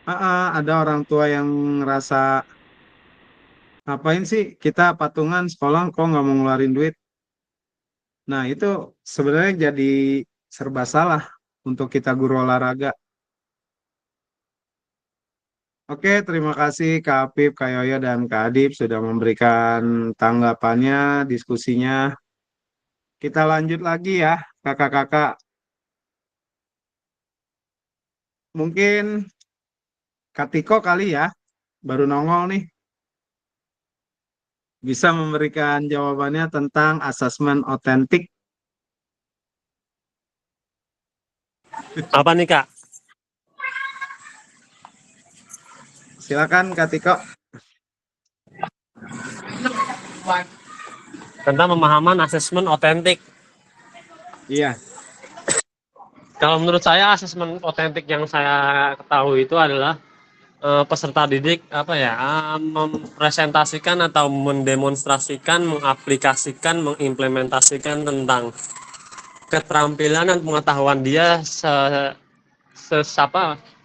ada orang tua yang ngerasa ngapain sih kita patungan sekolah kok nggak mau ngeluarin duit. Nah itu sebenarnya jadi serba salah untuk kita guru olahraga. Oke, terima kasih Kak Apip, Kak Yoyo, dan Kak Adip sudah memberikan tanggapannya, diskusinya. Kita lanjut lagi ya, kakak-kakak. Mungkin Kak Tiko kali ya, baru nongol nih, bisa memberikan jawabannya tentang asesmen otentik. Apa nih Kak? Silakan Kak Tiko. Tentang pemahaman asesmen otentik. Iya, Kalau menurut saya asesmen otentik yang saya ketahui itu adalah peserta didik mempresentasikan atau mendemonstrasikan, mengaplikasikan, mengimplementasikan tentang keterampilan dan pengetahuan dia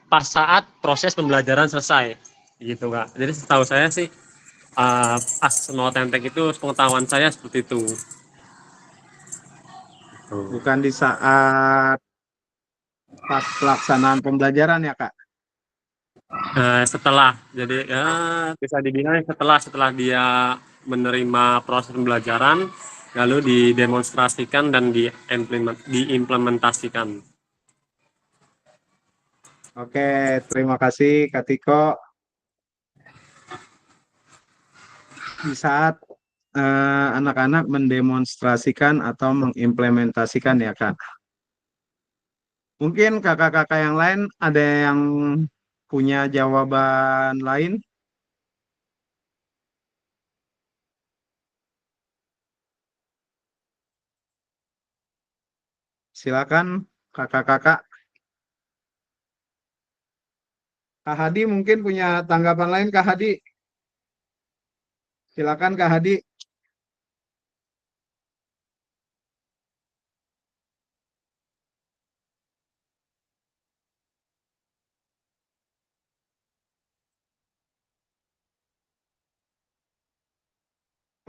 pas saat proses pembelajaran selesai gitu Kak. Jadi setahu saya sih asesmen otentik itu pengetahuan saya seperti itu. bukan di saat pas pelaksanaan pembelajaran ya Kak. Setelah, jadi ya bisa dibilang setelah dia menerima proses pembelajaran, lalu didemonstrasikan dan diimplementasikan. Oke, terima kasih Kak Tiko. Di saat anak-anak mendemonstrasikan atau mengimplementasikan ya Kak. Mungkin kakak-kakak yang lain ada yang punya jawaban lain? Silakan kakak-kakak. Kak Hadi mungkin punya tanggapan lain Kak Hadi. Silakan Kak Hadi.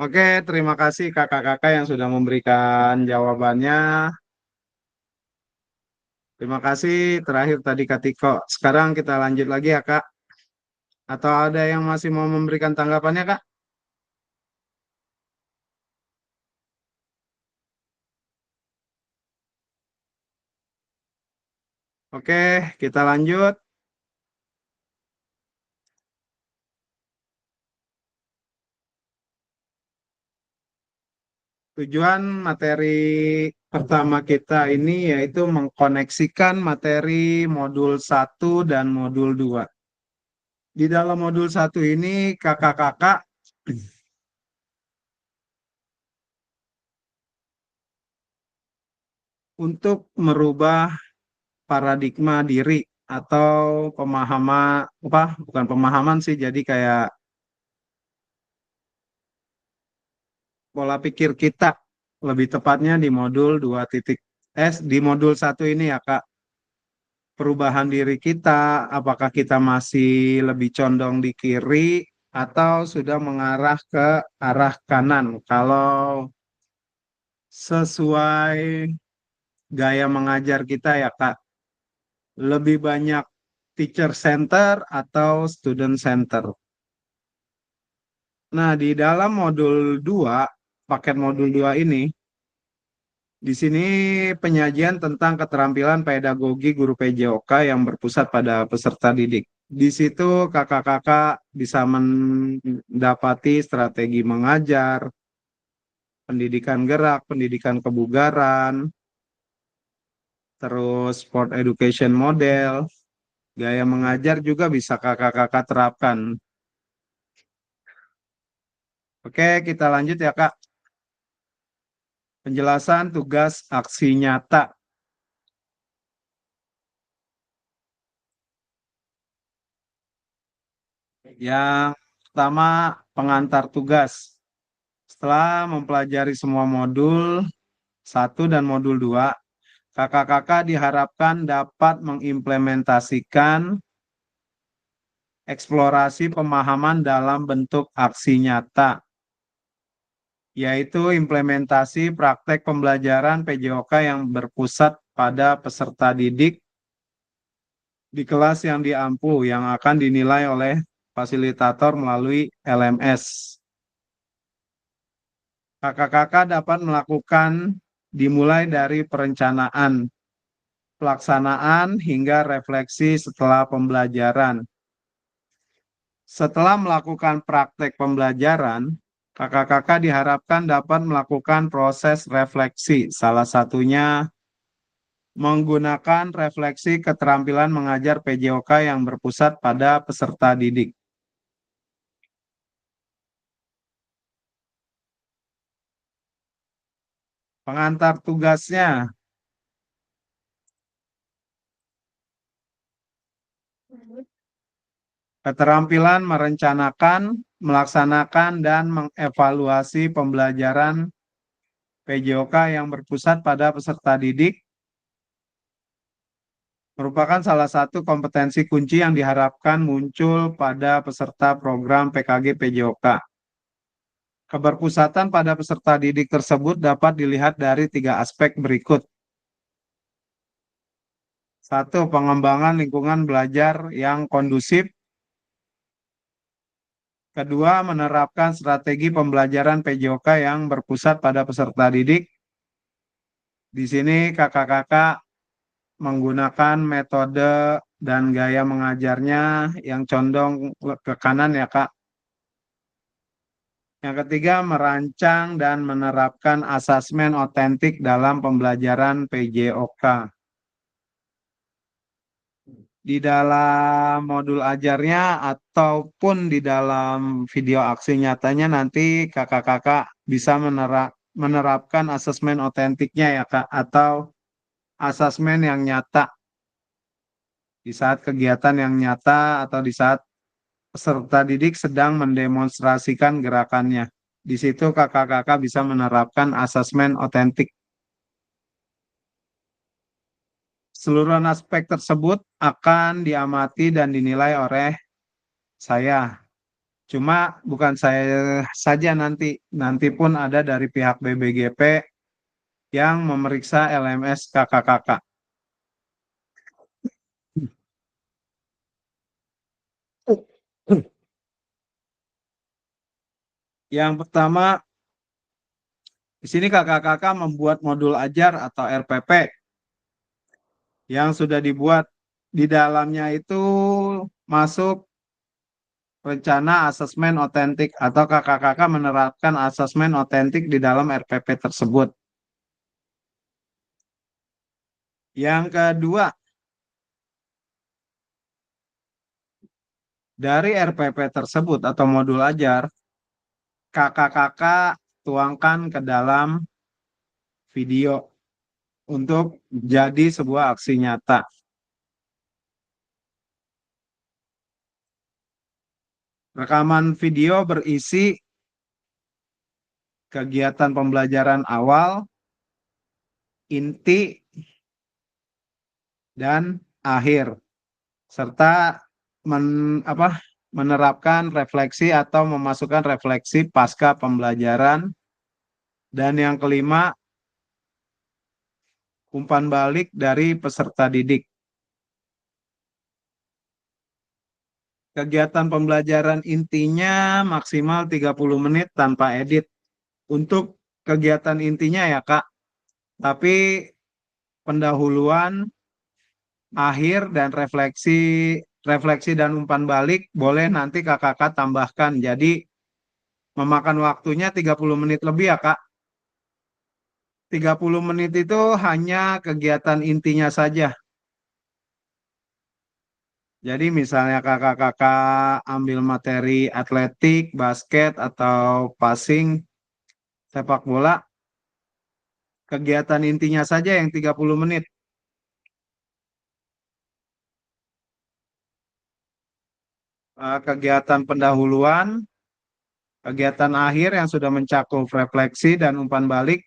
Oke, terima kasih kakak-kakak yang sudah memberikan jawabannya. Terima kasih terakhir tadi Kak Tiko. Sekarang kita lanjut lagi ya Kak. Atau ada yang masih mau memberikan tanggapannya Kak? Oke, kita lanjut. Tujuan materi pertama kita ini yaitu mengkoneksikan materi modul 1 dan modul 2. Di dalam modul 1 ini kakak-kakak untuk merubah paradigma diri atau pemahaman apa bukan pemahaman sih jadi kayak pola pikir kita lebih tepatnya di modul 2.s di modul 1 ini ya Kak. Perubahan diri kita, apakah kita masih lebih condong di kiri atau sudah mengarah ke arah kanan? Kalau sesuai gaya mengajar kita ya Kak, lebih banyak teacher center atau student center. Nah, di dalam modul 2, paket modul 2 ini, di sini penyajian tentang keterampilan pedagogi guru PJOK yang berpusat pada peserta didik. Di situ kakak-kakak bisa mendapati strategi mengajar, pendidikan gerak, pendidikan kebugaran, terus sport education model, gaya mengajar juga bisa kakak-kakak terapkan. Oke, kita lanjut ya Kak. Penjelasan tugas aksi nyata. Yang pertama, pengantar tugas. Setelah mempelajari semua modul 1 dan modul 2, kakak-kakak diharapkan dapat mengimplementasikan eksplorasi pemahaman dalam bentuk aksi nyata, yaitu implementasi praktek pembelajaran PJOK yang berpusat pada peserta didik di kelas yang diampu yang akan dinilai oleh fasilitator melalui LMS. Kakak-kakak dapat melakukan dimulai dari perencanaan, pelaksanaan, hingga refleksi setelah pembelajaran. Setelah melakukan praktek pembelajaran, kakak-kakak diharapkan dapat melakukan proses refleksi, salah satunya menggunakan refleksi keterampilan mengajar PJOK yang berpusat pada peserta didik. Pengantar tugasnya, keterampilan merencanakan, melaksanakan, dan mengevaluasi pembelajaran PJOK yang berpusat pada peserta didik merupakan salah satu kompetensi kunci yang diharapkan muncul pada peserta program PKG PJOK. Keberpusatan pada peserta didik tersebut dapat dilihat dari 3 aspek berikut. 1. Pengembangan lingkungan belajar yang kondusif. Kedua, menerapkan strategi pembelajaran PJOK yang berpusat pada peserta didik. Di sini kakak-kakak menggunakan metode dan gaya mengajarnya yang condong ke kanan ya Kak. Yang ketiga, merancang dan menerapkan asesmen otentik dalam pembelajaran PJOK. Di dalam modul ajarnya ataupun di dalam video aksi nyatanya nanti kakak-kakak bisa menerapkan asesmen otentiknya ya Kak, atau asesmen yang nyata di saat kegiatan yang nyata atau di saat peserta didik sedang mendemonstrasikan gerakannya. Di situ kakak-kakak bisa menerapkan asesmen otentik. Seluruh aspek tersebut akan diamati dan dinilai oleh saya. Cuma bukan saya saja nanti pun ada dari pihak BBGP yang memeriksa LMS kakak-kakak. Yang pertama, di sini kakak-kakak membuat modul ajar atau RPP yang sudah dibuat. Di dalamnya itu masuk rencana asesmen otentik atau kakak-kakak menerapkan asesmen otentik di dalam RPP tersebut. Yang kedua, dari RPP tersebut atau modul ajar, kakak-kakak tuangkan ke dalam video untuk jadi sebuah aksi nyata. Rekaman video berisi kegiatan pembelajaran awal, inti, dan akhir, serta menerapkan refleksi atau memasukkan refleksi pasca pembelajaran. Dan yang kelima, umpan balik dari peserta didik. Kegiatan pembelajaran intinya maksimal 30 menit tanpa edit. Untuk kegiatan intinya ya Kak, tapi pendahuluan, akhir, dan refleksi dan umpan balik boleh nanti kakak-kakak tambahkan. Jadi memakan waktunya 30 menit lebih ya Kak. 30 menit itu hanya kegiatan intinya saja. Jadi misalnya kakak-kakak ambil materi atletik, basket, atau passing, sepak bola, kegiatan intinya saja yang 30 menit. Kegiatan pendahuluan, kegiatan akhir yang sudah mencakup refleksi dan umpan balik,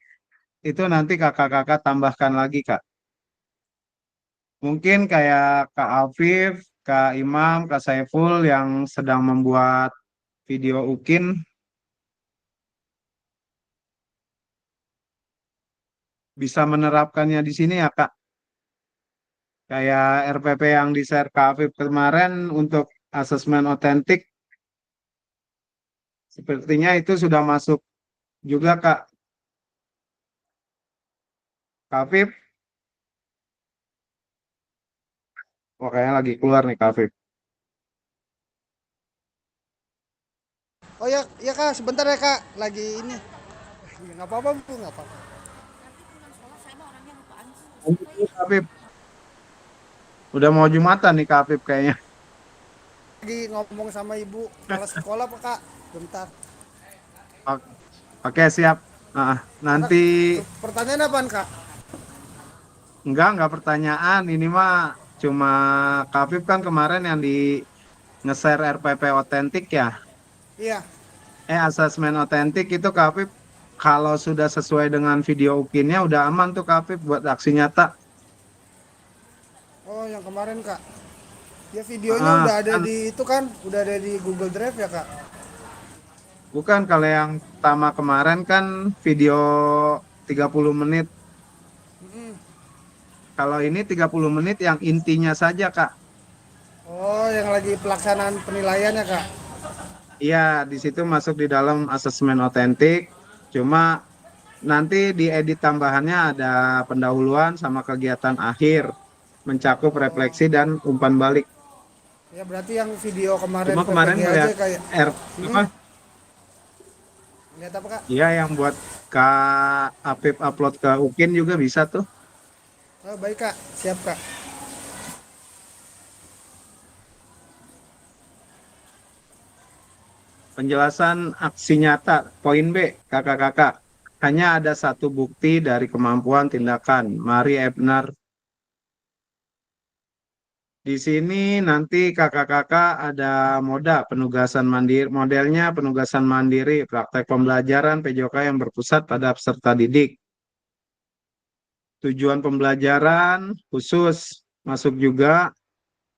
itu nanti kakak-kakak tambahkan lagi, Kak. Mungkin kayak Kak Afif, Kak Imam, Kak Saiful yang sedang membuat video UKIN, bisa menerapkannya di sini ya, Kak. Kayak RPP yang di-share Kak Afif kemarin untuk asesmen otentik, sepertinya itu sudah masuk juga, Kak. Kak Afif, oh, kayaknya lagi keluar nih Kak Afif. Oh ya, ya Kak, sebentar ya Kak, lagi ini. Nggak apa-apa Bu, nggak apa-apa. Lanjut dulu, Kak Afif. Udah mau Jumatan nih Kak Afif kayaknya. Lagi ngomong sama Ibu kepala sekolah Pak Kak, bentar. Oke, siap. Nanti Pertanyaan apaan Kak? enggak pertanyaan. Ini mah cuma Kak Afif kan kemarin yang di nge-share RPP otentik ya. Iya. Asesmen otentik itu Kak Afif kalau sudah sesuai dengan video UKIN-nya udah aman tuh Kak Afif buat aksi nyata. Oh yang kemarin Kak. Ya videonya Ah, udah ada kan, di itu kan, udah ada di Google Drive ya Kak. bukan kalau yang pertama kemarin kan video 30 menit. Mm-mm. Kalau ini 30 menit yang intinya saja Kak. Oh yang lagi pelaksanaan penilaian ya Kak. Iya, di situ masuk di dalam asesmen otentik. Cuma nanti di edit tambahannya ada pendahuluan sama kegiatan akhir, mencakup Oh refleksi dan umpan balik. ya berarti yang video kemarin Cuma kemarin PPG aja melihat kayak. R apa? Lihat apa, Kak? Iya, yang buat Kak Apip upload ke UKIN juga bisa tuh. Oh, baik, Kak. Siap, Kak. Penjelasan aksi nyata, poin B, kakak-kakak. Hanya ada satu bukti dari kemampuan tindakan. Mari Ebner. Di sini nanti kakak-kakak ada penugasan mandiri, modelnya penugasan mandiri, praktek pembelajaran PJOK yang berpusat pada peserta didik. Tujuan pembelajaran khusus masuk juga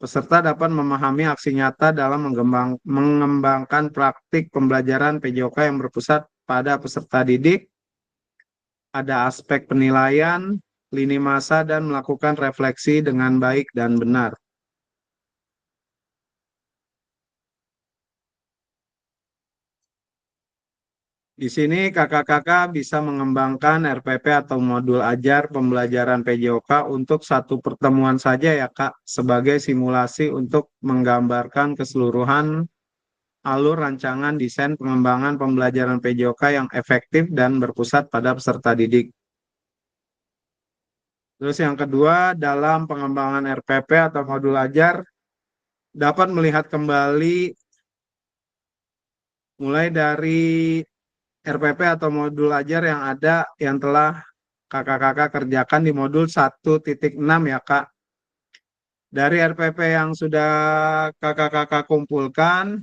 peserta dapat memahami aksi nyata dalam mengembangkan praktik pembelajaran PJOK yang berpusat pada peserta didik. Ada aspek penilaian, lini masa, dan melakukan refleksi dengan baik dan benar. Di sini kakak-kakak bisa mengembangkan RPP atau modul ajar pembelajaran PJOK untuk satu pertemuan saja ya Kak, sebagai simulasi untuk menggambarkan keseluruhan alur rancangan desain pengembangan pembelajaran PJOK yang efektif dan berpusat pada peserta didik. Terus yang kedua, dalam pengembangan RPP atau modul ajar, dapat melihat kembali mulai dari RPP atau modul ajar yang ada yang telah kakak-kakak kerjakan di modul 1.6 ya Kak. Dari RPP yang sudah kakak-kakak kumpulkan,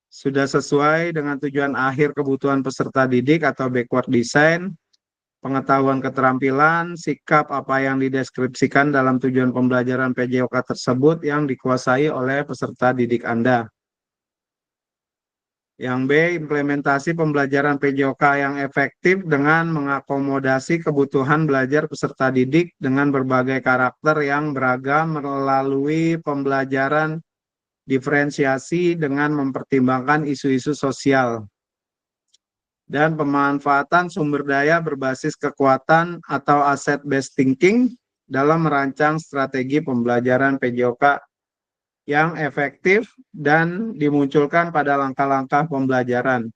sudah sesuai dengan tujuan akhir kebutuhan peserta didik atau backward design, pengetahuan keterampilan, sikap apa yang dideskripsikan dalam tujuan pembelajaran PJOK tersebut yang dikuasai oleh peserta didik Anda. Yang B, implementasi pembelajaran PJOK yang efektif dengan mengakomodasi kebutuhan belajar peserta didik dengan berbagai karakter yang beragam melalui pembelajaran diferensiasi dengan mempertimbangkan isu-isu sosial dan pemanfaatan sumber daya berbasis kekuatan atau asset-based thinking dalam merancang strategi pembelajaran PJOK yang efektif dan dimunculkan pada langkah-langkah pembelajaran.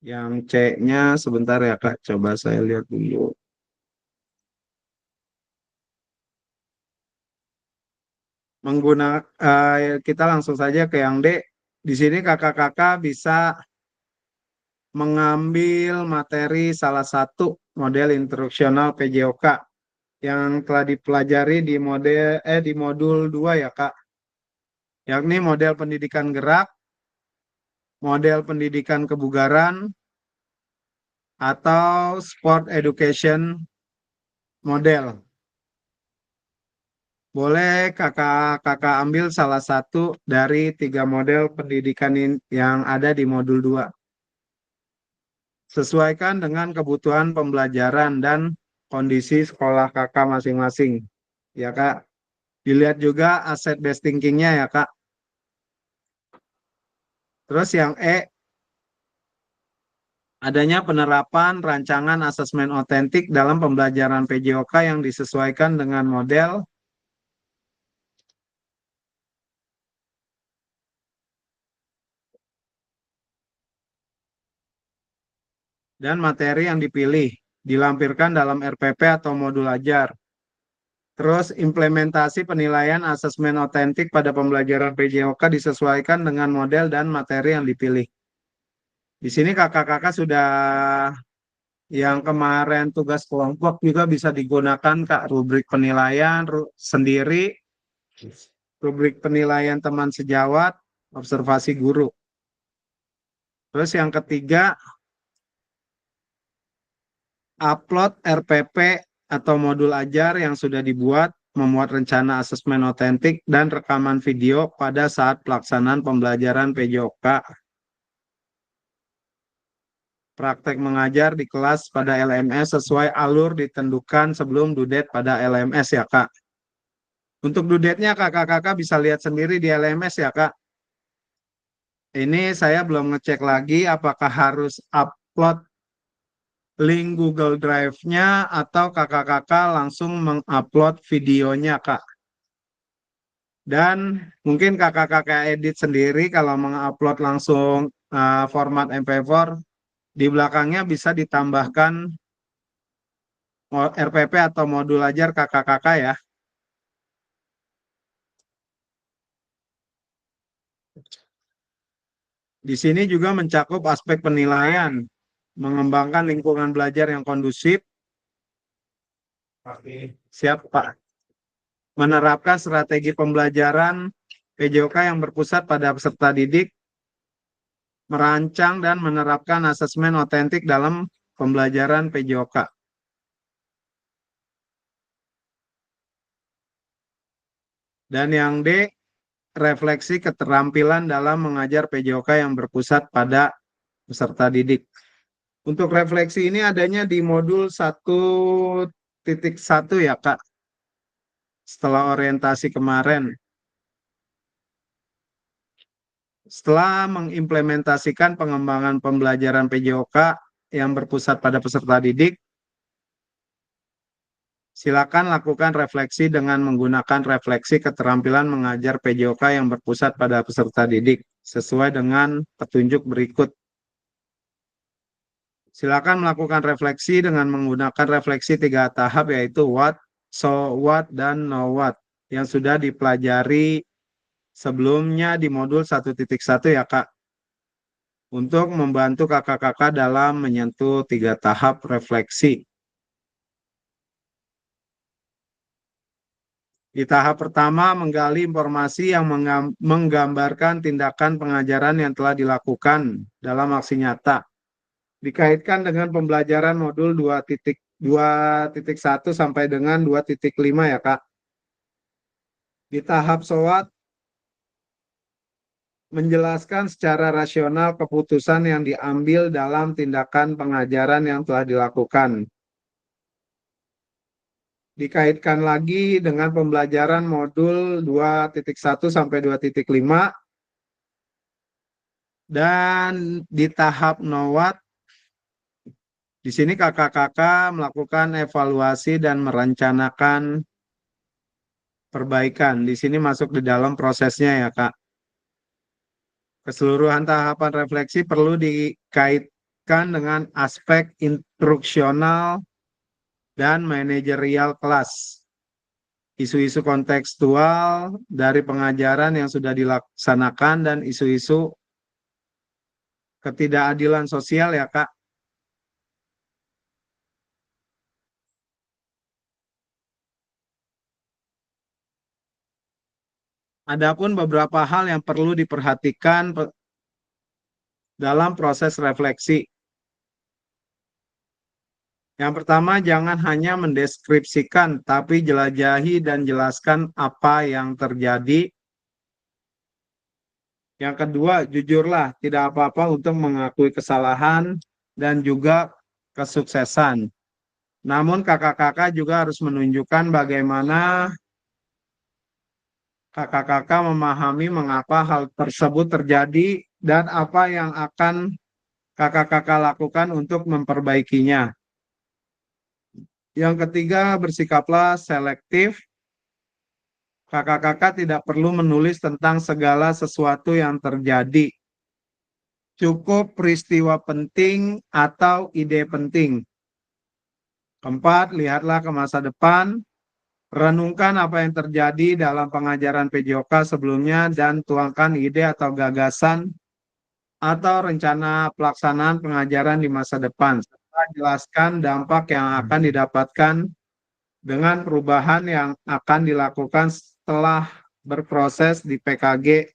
Yang C-nya sebentar ya Kak, coba saya lihat dulu. Kita langsung saja ke yang D. Di sini kakak-kakak bisa mengambil materi salah satu model instruksional PJOK yang telah dipelajari di modul 2 ya Kak, yakni model pendidikan gerak, model pendidikan kebugaran, atau sport education model. Boleh kakak-kakak ambil salah satu dari 3 model pendidikan yang ada di modul 2. Sesuaikan dengan kebutuhan pembelajaran dan kondisi sekolah kakak masing-masing. Ya Kak, dilihat juga asset based thinking-nya ya Kak. Terus yang E, adanya penerapan rancangan asesmen otentik dalam pembelajaran PJOK yang disesuaikan dengan model dan materi yang dipilih, dilampirkan dalam RPP atau modul ajar. Terus implementasi penilaian asesmen otentik pada pembelajaran PJOK disesuaikan dengan model dan materi yang dipilih. Di sini kakak-kakak sudah yang kemarin tugas kelompok juga bisa digunakan Kak, rubrik penilaian sendiri, rubrik penilaian teman sejawat, observasi guru. Terus yang ketiga, upload RPP atau modul ajar yang sudah dibuat, memuat rencana asesmen otentik dan rekaman video pada saat pelaksanaan pembelajaran PJOK. Praktek mengajar di kelas pada LMS sesuai alur ditentukan sebelum dudet pada LMS ya Kak. Untuk dudetnya kakak-kakak bisa lihat sendiri di LMS ya Kak. Ini saya belum ngecek lagi apakah harus upload link Google Drive-nya atau kakak-kakak langsung mengupload videonya, Kak. Dan mungkin kakak-kakak edit sendiri kalau mengupload langsung format MP4, di belakangnya bisa ditambahkan RPP atau modul ajar kakak-kakak ya. Di sini juga mencakup aspek penilaian, mengembangkan lingkungan belajar yang kondusif. Siap, Pak. Menerapkan strategi pembelajaran PJOK yang berpusat pada peserta didik, merancang dan menerapkan asesmen otentik dalam pembelajaran PJOK. Dan yang D, refleksi keterampilan dalam mengajar PJOK yang berpusat pada peserta didik. Untuk refleksi ini adanya di modul 1.1 ya, Kak. Setelah orientasi kemarin. Setelah mengimplementasikan pengembangan pembelajaran PJOK yang berpusat pada peserta didik, silakan lakukan refleksi dengan menggunakan refleksi keterampilan mengajar PJOK yang berpusat pada peserta didik sesuai dengan petunjuk berikut. Silakan melakukan refleksi dengan menggunakan refleksi 3 tahap yaitu what, so what, dan know what yang sudah dipelajari sebelumnya di modul 1.1 ya, Kak. Untuk membantu kakak-kakak dalam menyentuh 3 tahap refleksi. Di tahap pertama, menggali informasi yang menggambarkan tindakan pengajaran yang telah dilakukan dalam aksi nyata. Dikaitkan dengan pembelajaran modul 2.1 sampai dengan 2.5 ya, Kak. Di tahap SOWAT, menjelaskan secara rasional keputusan yang diambil dalam tindakan pengajaran yang telah dilakukan. Dikaitkan lagi dengan pembelajaran modul 2.1 sampai 2.5 dan di tahap NOWAT di sini kakak-kakak melakukan evaluasi dan merencanakan perbaikan. Di sini masuk di dalam prosesnya ya, Kak. Keseluruhan tahapan refleksi perlu dikaitkan dengan aspek instruksional dan manajerial kelas. Isu-isu kontekstual dari pengajaran yang sudah dilaksanakan dan isu-isu ketidakadilan sosial ya, Kak. Adapun beberapa hal yang perlu diperhatikan dalam proses refleksi. Yang pertama, jangan hanya mendeskripsikan, tapi jelajahi dan jelaskan apa yang terjadi. Yang kedua, jujurlah, tidak apa-apa untuk mengakui kesalahan dan juga kesuksesan. Namun kakak-kakak juga harus menunjukkan bagaimana kakak-kakak memahami mengapa hal tersebut terjadi dan apa yang akan kakak-kakak lakukan untuk memperbaikinya. Yang ketiga, bersikaplah selektif. Kakak-kakak tidak perlu menulis tentang segala sesuatu yang terjadi. Cukup peristiwa penting atau ide penting. Keempat, lihatlah ke masa depan. Renungkan apa yang terjadi dalam pengajaran PJOK sebelumnya dan tuangkan ide atau gagasan atau rencana pelaksanaan pengajaran di masa depan. Serta jelaskan dampak yang akan didapatkan dengan perubahan yang akan dilakukan setelah berproses di PKG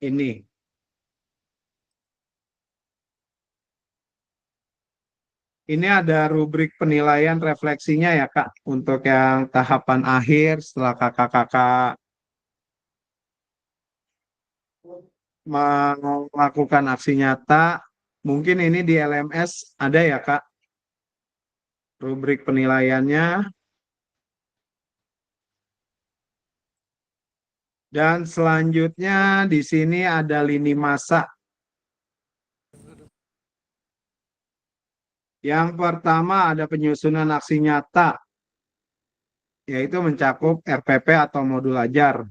ini. Ini ada rubrik penilaian refleksinya ya, Kak, untuk yang tahapan akhir setelah kakak-kakak melakukan aksi nyata. Mungkin ini di LMS ada ya, Kak, rubrik penilaiannya. Dan selanjutnya di sini ada lini masa. Yang pertama ada penyusunan aksi nyata, yaitu mencakup RPP atau modul ajar.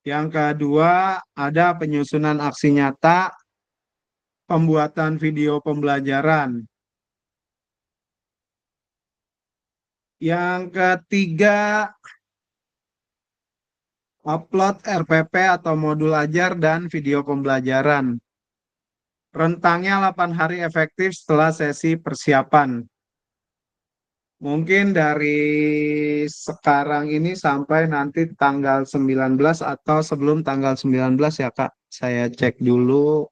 Yang kedua ada penyusunan aksi nyata, pembuatan video pembelajaran. Yang ketiga, upload RPP atau modul ajar dan video pembelajaran. Rentangnya 8 hari efektif setelah sesi persiapan. Mungkin dari sekarang ini sampai nanti tanggal 19 atau sebelum tanggal 19 ya Kak. Saya cek dulu.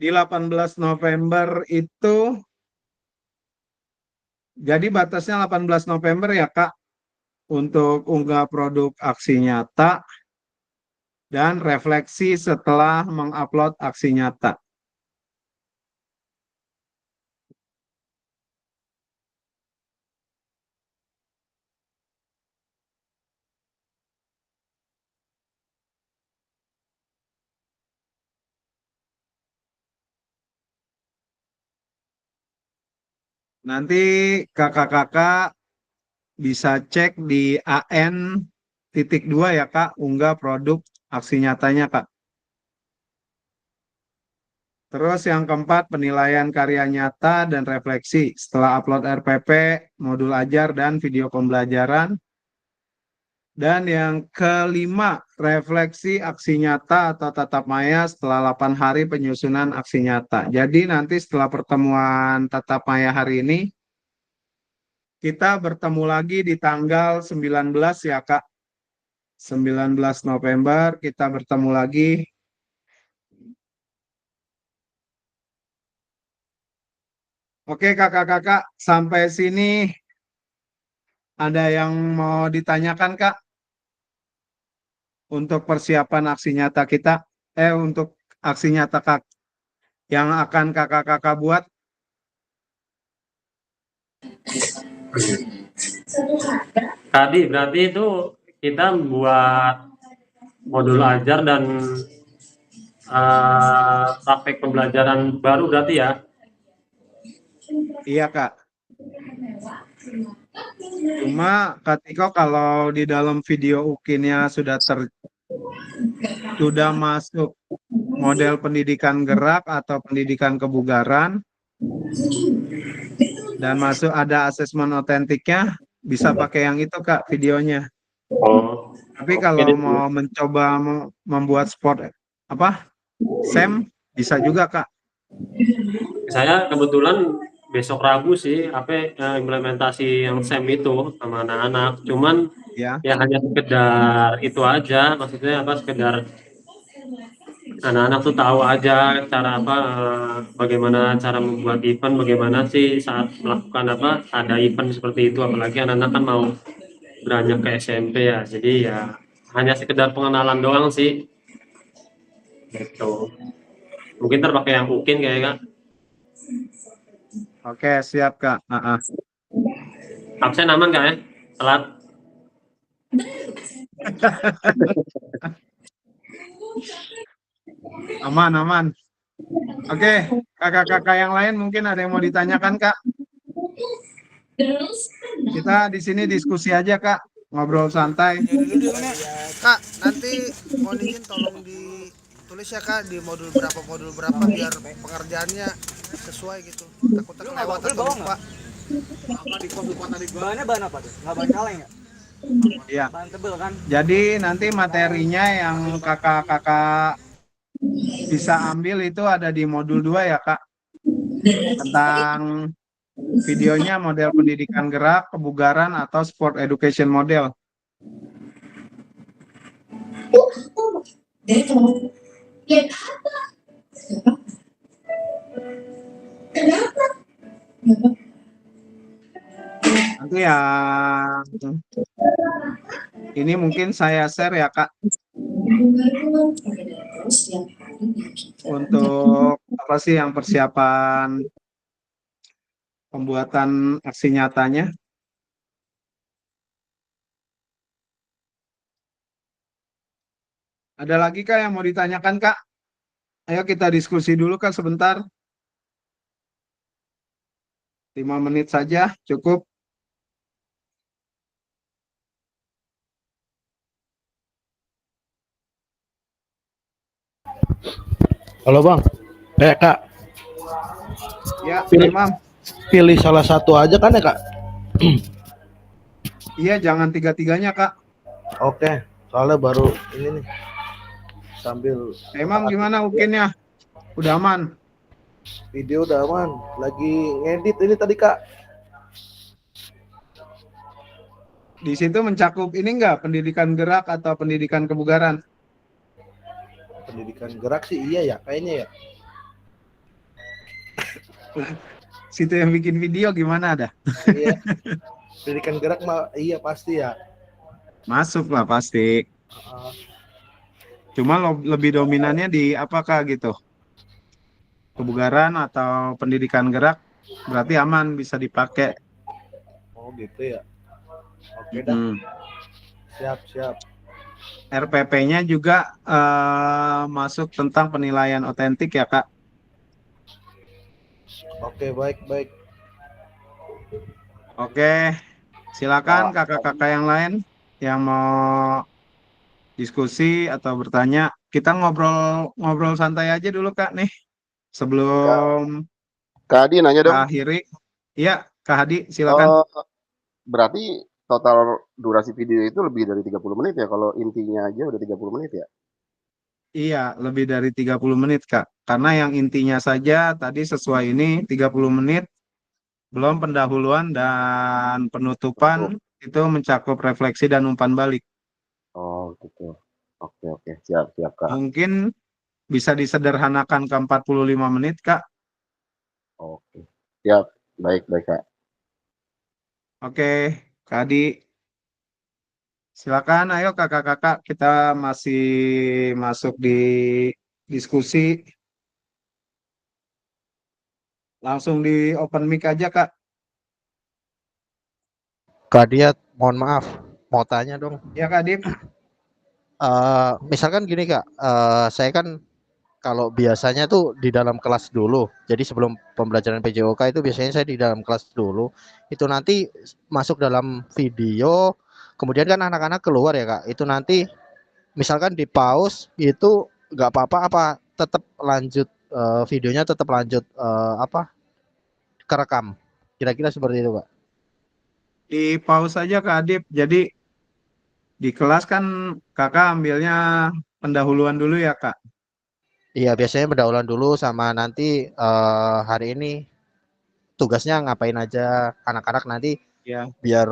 Di 18 November itu, jadi batasnya 18 November ya Kak, untuk unggah produk aksi nyata dan refleksi setelah mengupload aksi nyata. Nanti kakak-kakak bisa cek di AN.2 ya Kak, unggah produk aksi nyatanya Kak. Terus yang keempat, penilaian karya nyata dan refleksi setelah upload RPP, modul ajar, dan video pembelajaran. Dan yang kelima, refleksi aksi nyata atau tatap maya setelah 8 hari penyusunan aksi nyata. Jadi nanti setelah pertemuan tatap maya hari ini, kita bertemu lagi di tanggal 19 ya Kak. 19 November kita bertemu lagi. Oke kakak-kakak, sampai sini ada yang mau ditanyakan Kak? Untuk persiapan aksi nyata kita, untuk aksi nyata Kak yang akan kakak-kakak buat. Tadi berarti itu kita buat modul ajar dan praktek pembelajaran baru berarti ya? Iya Kak. Cuma ketika kalau di dalam video UKIN-nya sudah masuk model pendidikan gerak atau pendidikan kebugaran dan masuk ada asesmen otentiknya, bisa pakai yang itu Kak videonya. Oh, Tapi oke kalau deh. mau mencoba membuat sport SEM bisa juga Kak. Saya kebetulan besok Rabu sih implementasi yang SEM itu sama anak-anak. Cuman Ya. ya hanya sekedar itu aja, maksudnya sekedar anak-anak tuh tahu aja cara bagaimana cara membuat event, bagaimana sih saat melakukan ada event seperti itu, apalagi anak-anak kan mau beranjak ke SMP ya, jadi ya hanya sekedar pengenalan doang sih gitu. Mungkin terpakai yang UKIN kayaknya. Oke siap Kak. Absen aman nggak ya? Telat? Aman. Oke, kakak-kakak yang lain mungkin ada yang mau ditanyakan Kak? Kita di sini diskusi aja Kak, ngobrol santai. Kak, nanti mohon izin tolong ditulis ya Kak di modul berapa biar pengerjaannya sesuai gitu. Takutnya kelewat atau lupa. Apa di kos lupa tadi bahannya bahan apa tuh? Nggak bahan kaleng ya? Iya. Bahan tebel kan? Jadi nanti materinya yang kakak-kakak bisa ambil itu ada di modul 2 ya Kak. Tentang videonya model pendidikan gerak, kebugaran, atau sport education model. Nanti yang ini mungkin saya share ya Kak. Untuk apa sih yang persiapan pembuatan aksi nyatanya? Ada lagi Kak yang mau ditanyakan Kak? Ayo kita diskusi dulu Kak sebentar. 5 menit saja cukup. Halo Bang, Kak, Ya, pilih, Imam. pilih salah satu aja kan ya Kak? Iya, jangan tiga-tiganya Kak. Oke, soalnya baru ini nih sambil Imam gimana ukinnya? Udah aman? video udah aman, lagi ngedit ini tadi Kak. Di situ mencakup ini enggak pendidikan gerak atau pendidikan kebugaran? Pendidikan gerak sih iya ya, kayaknya ya. Situ yang bikin video gimana ada? Iya. Pendidikan gerak mah iya pasti ya. Masuk lah pasti. Cuma lebih dominannya di apakah gitu? Kebugaran atau pendidikan gerak berarti aman bisa dipakai. Oh gitu ya. Oke dah. Siap. RPP-nya juga masuk tentang penilaian otentik ya Kak. Oke, baik. Oke, silakan kakak-kakak yang lain yang mau diskusi atau bertanya. Kita ngobrol santai aja dulu Kak nih sebelum Kak Hadi nanya dong. akhiri. Iya, Kak Hadi silakan. Berarti total durasi video itu lebih dari 30 menit ya, kalau intinya aja udah 30 menit ya? Iya, lebih dari 30 menit Kak. Karena yang intinya saja tadi sesuai ini 30 menit, belum pendahuluan dan penutupan itu mencakup refleksi dan umpan balik. Oh gitu. Oke. Siap Kak. Mungkin bisa disederhanakan ke 45 menit Kak. Oke. Siap. Baik Kak. Oke, Kak Adi. Silakan, ayo kakak-kakak, kita masih masuk di diskusi. Langsung di open mic aja, Kak. Kak Diat, mohon maaf, mau tanya dong. Ya, Kak Dip. Misalkan gini Kak, saya kan kalau biasanya tuh di dalam kelas dulu. Jadi sebelum pembelajaran PJOK itu biasanya saya di dalam kelas dulu. Itu nanti masuk dalam video, kemudian kan anak-anak keluar ya Kak. Itu nanti misalkan di pause itu nggak apa-apa apa tetap lanjut videonya tetap lanjut kerekam. Kira-kira seperti itu Kak. Di pause aja, Kak Adip. Jadi di kelas kan kakak ambilnya pendahuluan dulu ya, Kak? Iya, biasanya pendahuluan dulu sama nanti hari ini tugasnya ngapain aja anak-anak nanti ya. Biar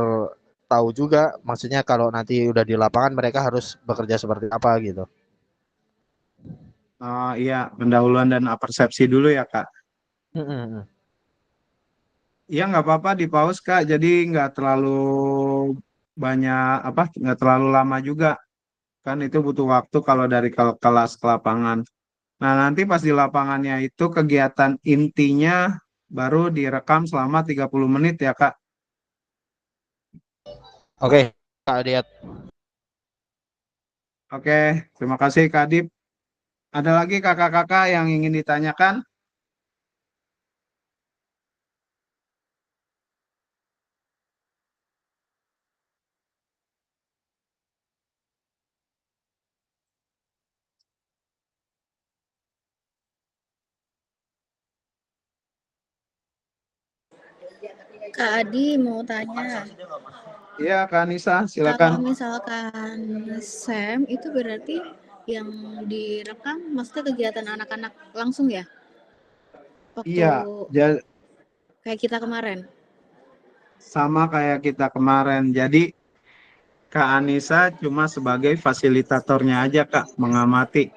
tahu juga maksudnya kalau nanti udah di lapangan mereka harus bekerja seperti apa gitu. Iya, pendahuluan dan persepsi dulu ya, Kak. Iya, nggak apa-apa di pause, Kak. Jadi nggak terlalu banyak nggak terlalu lama juga. Kan itu butuh waktu kalau dari kelas ke lapangan. Nah, nanti pas di lapangannya itu kegiatan intinya baru direkam selama 30 menit ya, Kak. Oke, Kak Diat. Oke, terima kasih Kak Adip. Ada lagi kakak-kakak yang ingin ditanyakan? Kak Adi mau tanya. Iya, Kak Anissa, silakan. Kalau misalkan SEM itu berarti yang direkam maksudnya kegiatan anak-anak langsung ya? Waktu Iya, kayak kita kemarin. sama kayak kita kemarin. Jadi Kak Anissa cuma sebagai fasilitatornya aja, Kak, mengamati.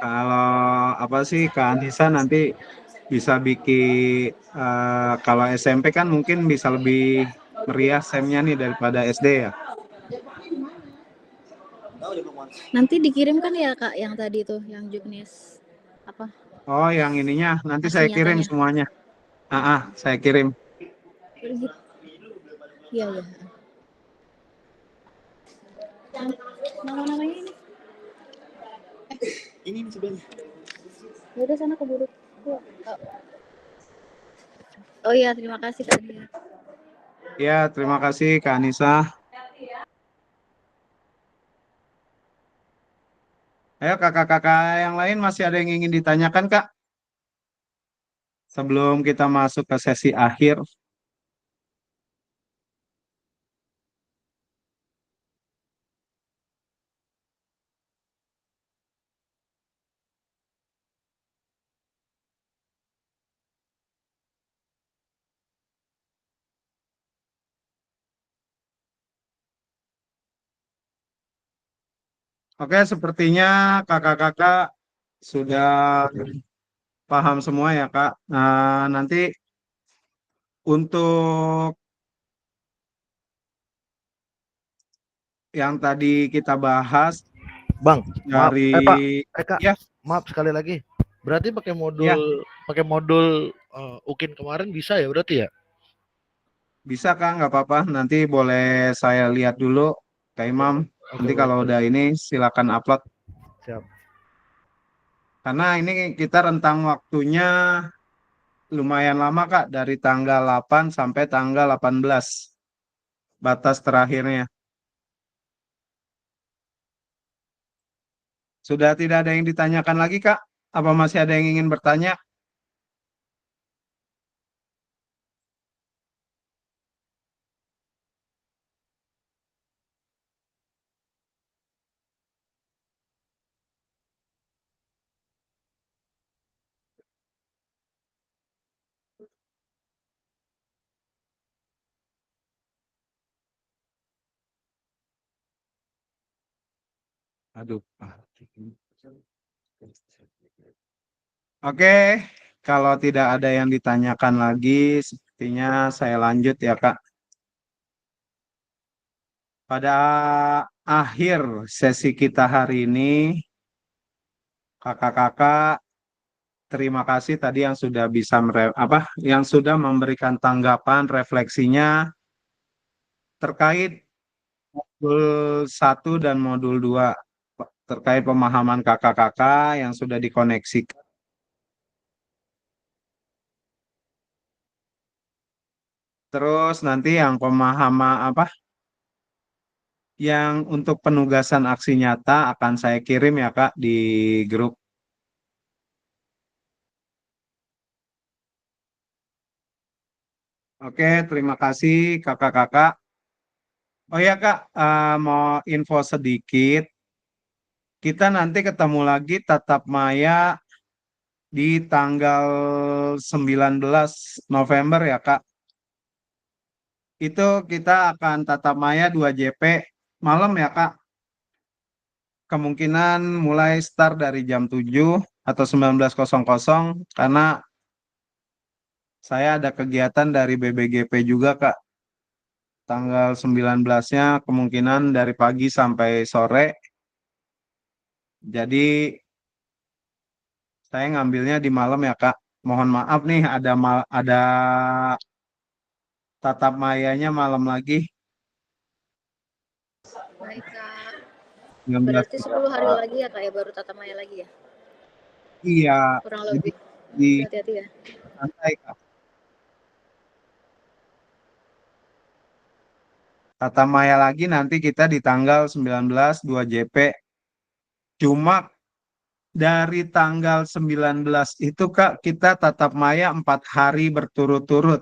Kalau Kak Anissa nanti bisa bikin kalau SMP kan mungkin bisa lebih meriah SEM-nya nih daripada SD ya. Nanti dikirimkan ya Kak yang tadi tuh yang juknis apa Oh, yang ininya nanti aksi saya kirim nyatanya. semuanya. Saya kirim. Iya iya. Nama-namanya ini. Ini sebenarnya. Ya udah sana keburu. Oh iya, terima kasih Kak Nia. Ya, terima kasih Kak Anissa. Ayo kakak-kakak yang lain masih ada yang ingin ditanyakan Kak? Sebelum kita masuk ke sesi akhir. Oke, sepertinya kakak-kakak sudah paham semua ya Kak. Nah, nanti untuk yang tadi kita bahas Bang, maaf. dari Pak, Kak, ya maaf sekali lagi. Berarti ya pakai modul UKIN kemarin bisa ya berarti ya? bisa Kak, nggak apa-apa. Nanti boleh saya lihat dulu Kak Imam. Oke, Nanti baik, kalau baik. udah ini silakan upload. Siap. Karena ini kita rentang waktunya lumayan lama Kak, dari tanggal 8 sampai tanggal 18. Batas terakhirnya. Sudah tidak ada yang ditanyakan lagi Kak? Apa masih ada yang ingin bertanya? Aduh. Oke, kalau tidak ada yang ditanyakan lagi, sepertinya saya lanjut ya Kak. Pada akhir sesi kita hari ini, kakak-kakak, terima kasih tadi yang sudah bisa yang sudah memberikan tanggapan refleksinya terkait modul 1 dan modul 2 terkait pemahaman kakak-kakak yang sudah dikoneksikan. Terus nanti yang pemahaman yang untuk penugasan aksi nyata akan saya kirim ya Kak di grup. Oke, terima kasih kakak-kakak. Oh ya Kak, mau info sedikit. Kita nanti ketemu lagi tatap maya di tanggal 19 November ya Kak. Itu kita akan tatap maya 2JP malam ya Kak. Kemungkinan mulai start dari jam 7 atau 19.00 karena saya ada kegiatan dari BBGP juga Kak. Tanggal 19-nya kemungkinan dari pagi sampai sore. Jadi saya ngambilnya di malam ya Kak. Mohon maaf nih ada tatap mayanya malam lagi. Baik Kak. 19. Berarti 10 hari lagi ya Kak ya baru tatap maya lagi ya? Iya, Kurang jadi lebih. di Hati-hati ya. santai Kak. Tatap maya lagi nanti kita di tanggal 19 2JP. Cuma dari tanggal 19 itu Kak kita tatap maya 4 hari berturut-turut.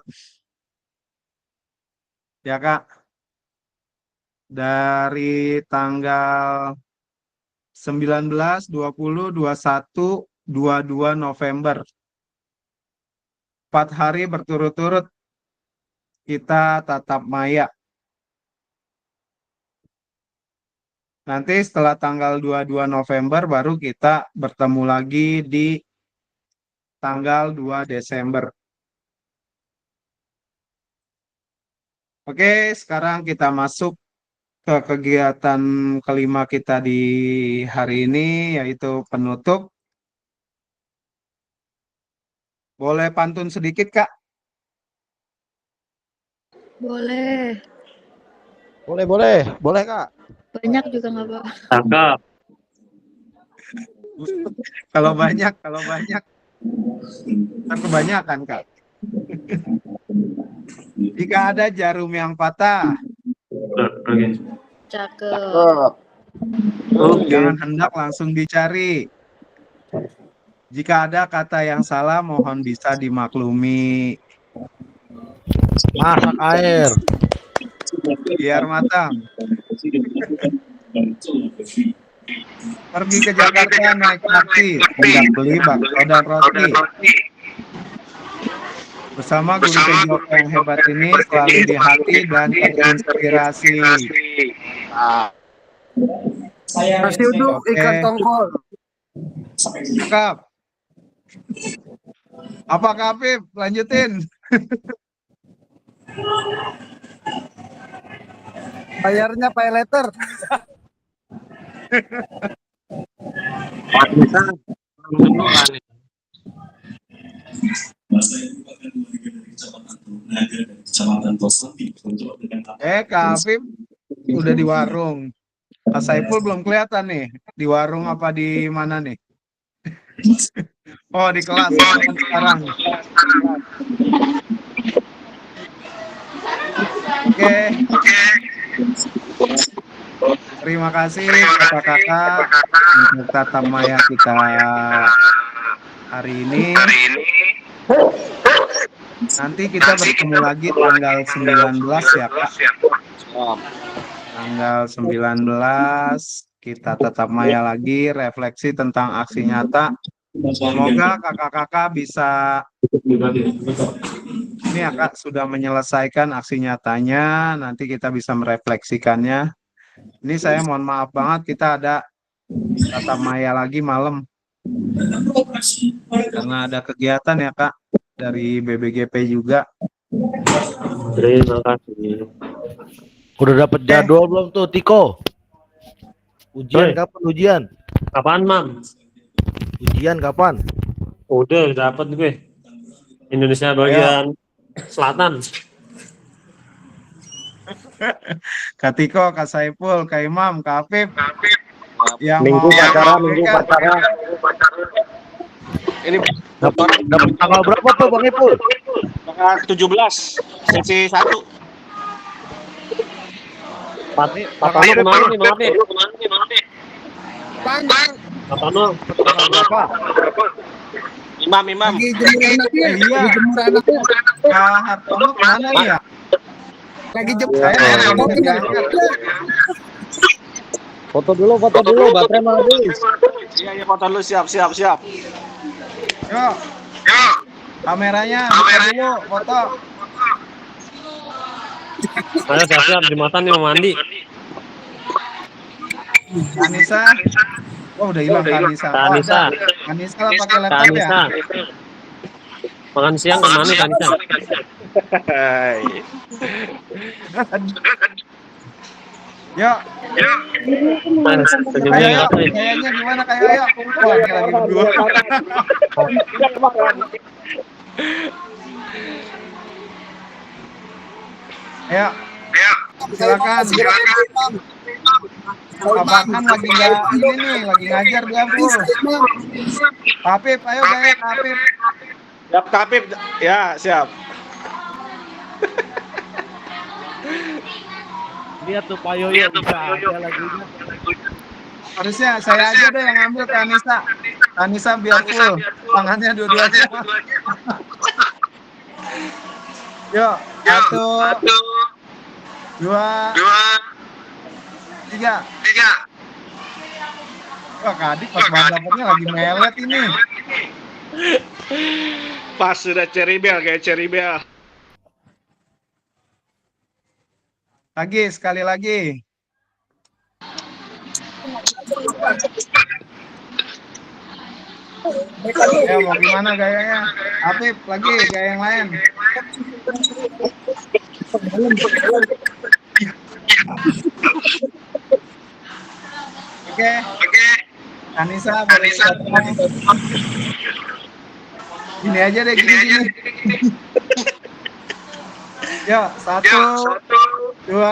Ya Kak, dari tanggal 19, 20, 21, 22 November. 4 hari berturut-turut kita tatap maya. Nanti setelah tanggal 22 November baru kita bertemu lagi di tanggal 2 Desember. Oke, sekarang kita masuk ke kegiatan kelima kita di hari ini, yaitu penutup. Boleh pantun sedikit, Kak? Boleh. Boleh Kak. Banyak juga nggak apa-apa. Cakep. Kalau banyak. Ntar kebanyakan, Kak. Jika ada jarum yang patah, Oke. Cakep. jangan hendak langsung dicari. Jika ada kata yang salah, mohon bisa dimaklumi. Masak air. Biar matang. Pergi ke Jakarta naik taksi, hendak beli bakso dan roti. Bersama guru PJOK yang hebat ini selalu di hati dan terinspirasi. Nasi uduk ikan tongkol. Cakep. Apa Kak Afif? Lanjutin. Bayarnya pay letter. Kak Afif udah di warung. Kak Saiful belum kelihatan nih. Di warung apa di mana nih? Oh, di kelas sekarang. Oke. Terima kasih kakak-kakak untuk tatap maya kita hari ini. Nanti kita bertemu lagi tanggal 19 ya Kak. Tanggal 19 kita tatap maya lagi, refleksi tentang aksi nyata. Semoga kakak-kakak bisa ini ya Kak, sudah menyelesaikan aksi nyatanya, nanti kita bisa merefleksikannya. Ini saya mohon maaf banget, kita ada tatap maya lagi malam. Karena ada kegiatan ya Kak, dari BBGP juga. Terima kasih. Udah dapat jadwal belum tuh, Tiko? Ujian kapan ujian? Apaan, Mam? Ujian kapan? Udah dapat gue. Indonesia bagian selatan. Kak Tiko, Kak Saiful, Kak Imam, Kak Afif. Yang Minggu mau pacara. Ini Dapat tanggal berapa tuh Bang Ipul? Tanggal 17 sesi 1. Pak Tono kemana nih, maaf nih. Pak Tono. Berapa? Imam. Lagi jemur anaknya. Iya. Lagi jemur anaknya. Kak Hartono kemana nih ya? Lagi jemur. Foto dulu, baterai mau habis. Iya, foto lu siap. Yuk. Kameranya buka dulu, foto. Saya siap jembatan nih mau mandi. Anissa. Oh, udah hilang Anissa. Anissa lah pakai laptop ya. Makan siang kemana Kanisa? Yuk. Kayaknya gimana kayak wah, ini lagi berdua. Ayo. Silakan. Bahkan lagi nggak ini nih, lagi ngajar dia full. Kapip, ayo gaya Kapip. Siap, Kapip. Ya, siap. Lihat tuh Pak Yoyo bisa ada lagi. Harusnya saya aja deh yang ambil Kanisa. Kanisa biar full. Tangannya dua-duanya. Yuk, 1, 2, 3. Wah, Kak Adik pas banget dapetnya lagi melet ini. Pas sudah cherry bell, kayak cherry bell. Lagi, sekali lagi. Ya, mau gimana gayanya? Apip, lagi gaya yang lain. Oke. Anissa, boleh gini aja deh, gini. Yuk, 1, 2,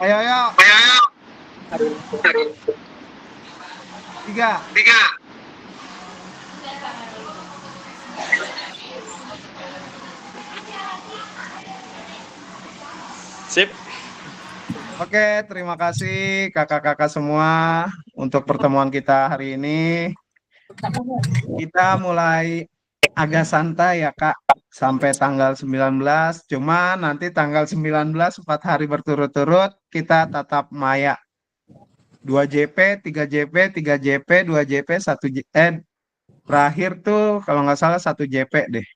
ayo. 3. Sip. Oke, terima kasih kakak-kakak semua untuk pertemuan kita hari ini. Kita mulai agak santai ya Kak, sampai tanggal 19. Cuma nanti tanggal 19 4 hari berturut-turut kita tatap maya. 2 JP, 3 JP, 3 JP, 2 JP, 1 terakhir tuh kalau nggak salah 1 JP deh.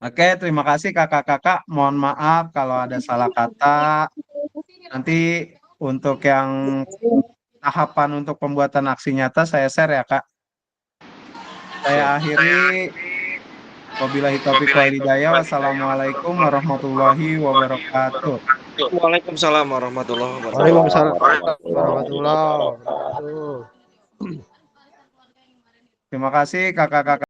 Oke, terima kasih kakak-kakak. Mohon maaf kalau ada salah kata. Nanti untuk yang tahapan untuk pembuatan aksi nyata saya share ya Kak. Saya akhiri. Wabillahi taufiq wal hidayah. Wassalamualaikum warahmatullahi wabarakatuh. Waalaikumsalam warahmatullahi wabarakatuh. Waalaikumsalam warahmatullahi wabarakatuh. Terima kasih kakak-kakak.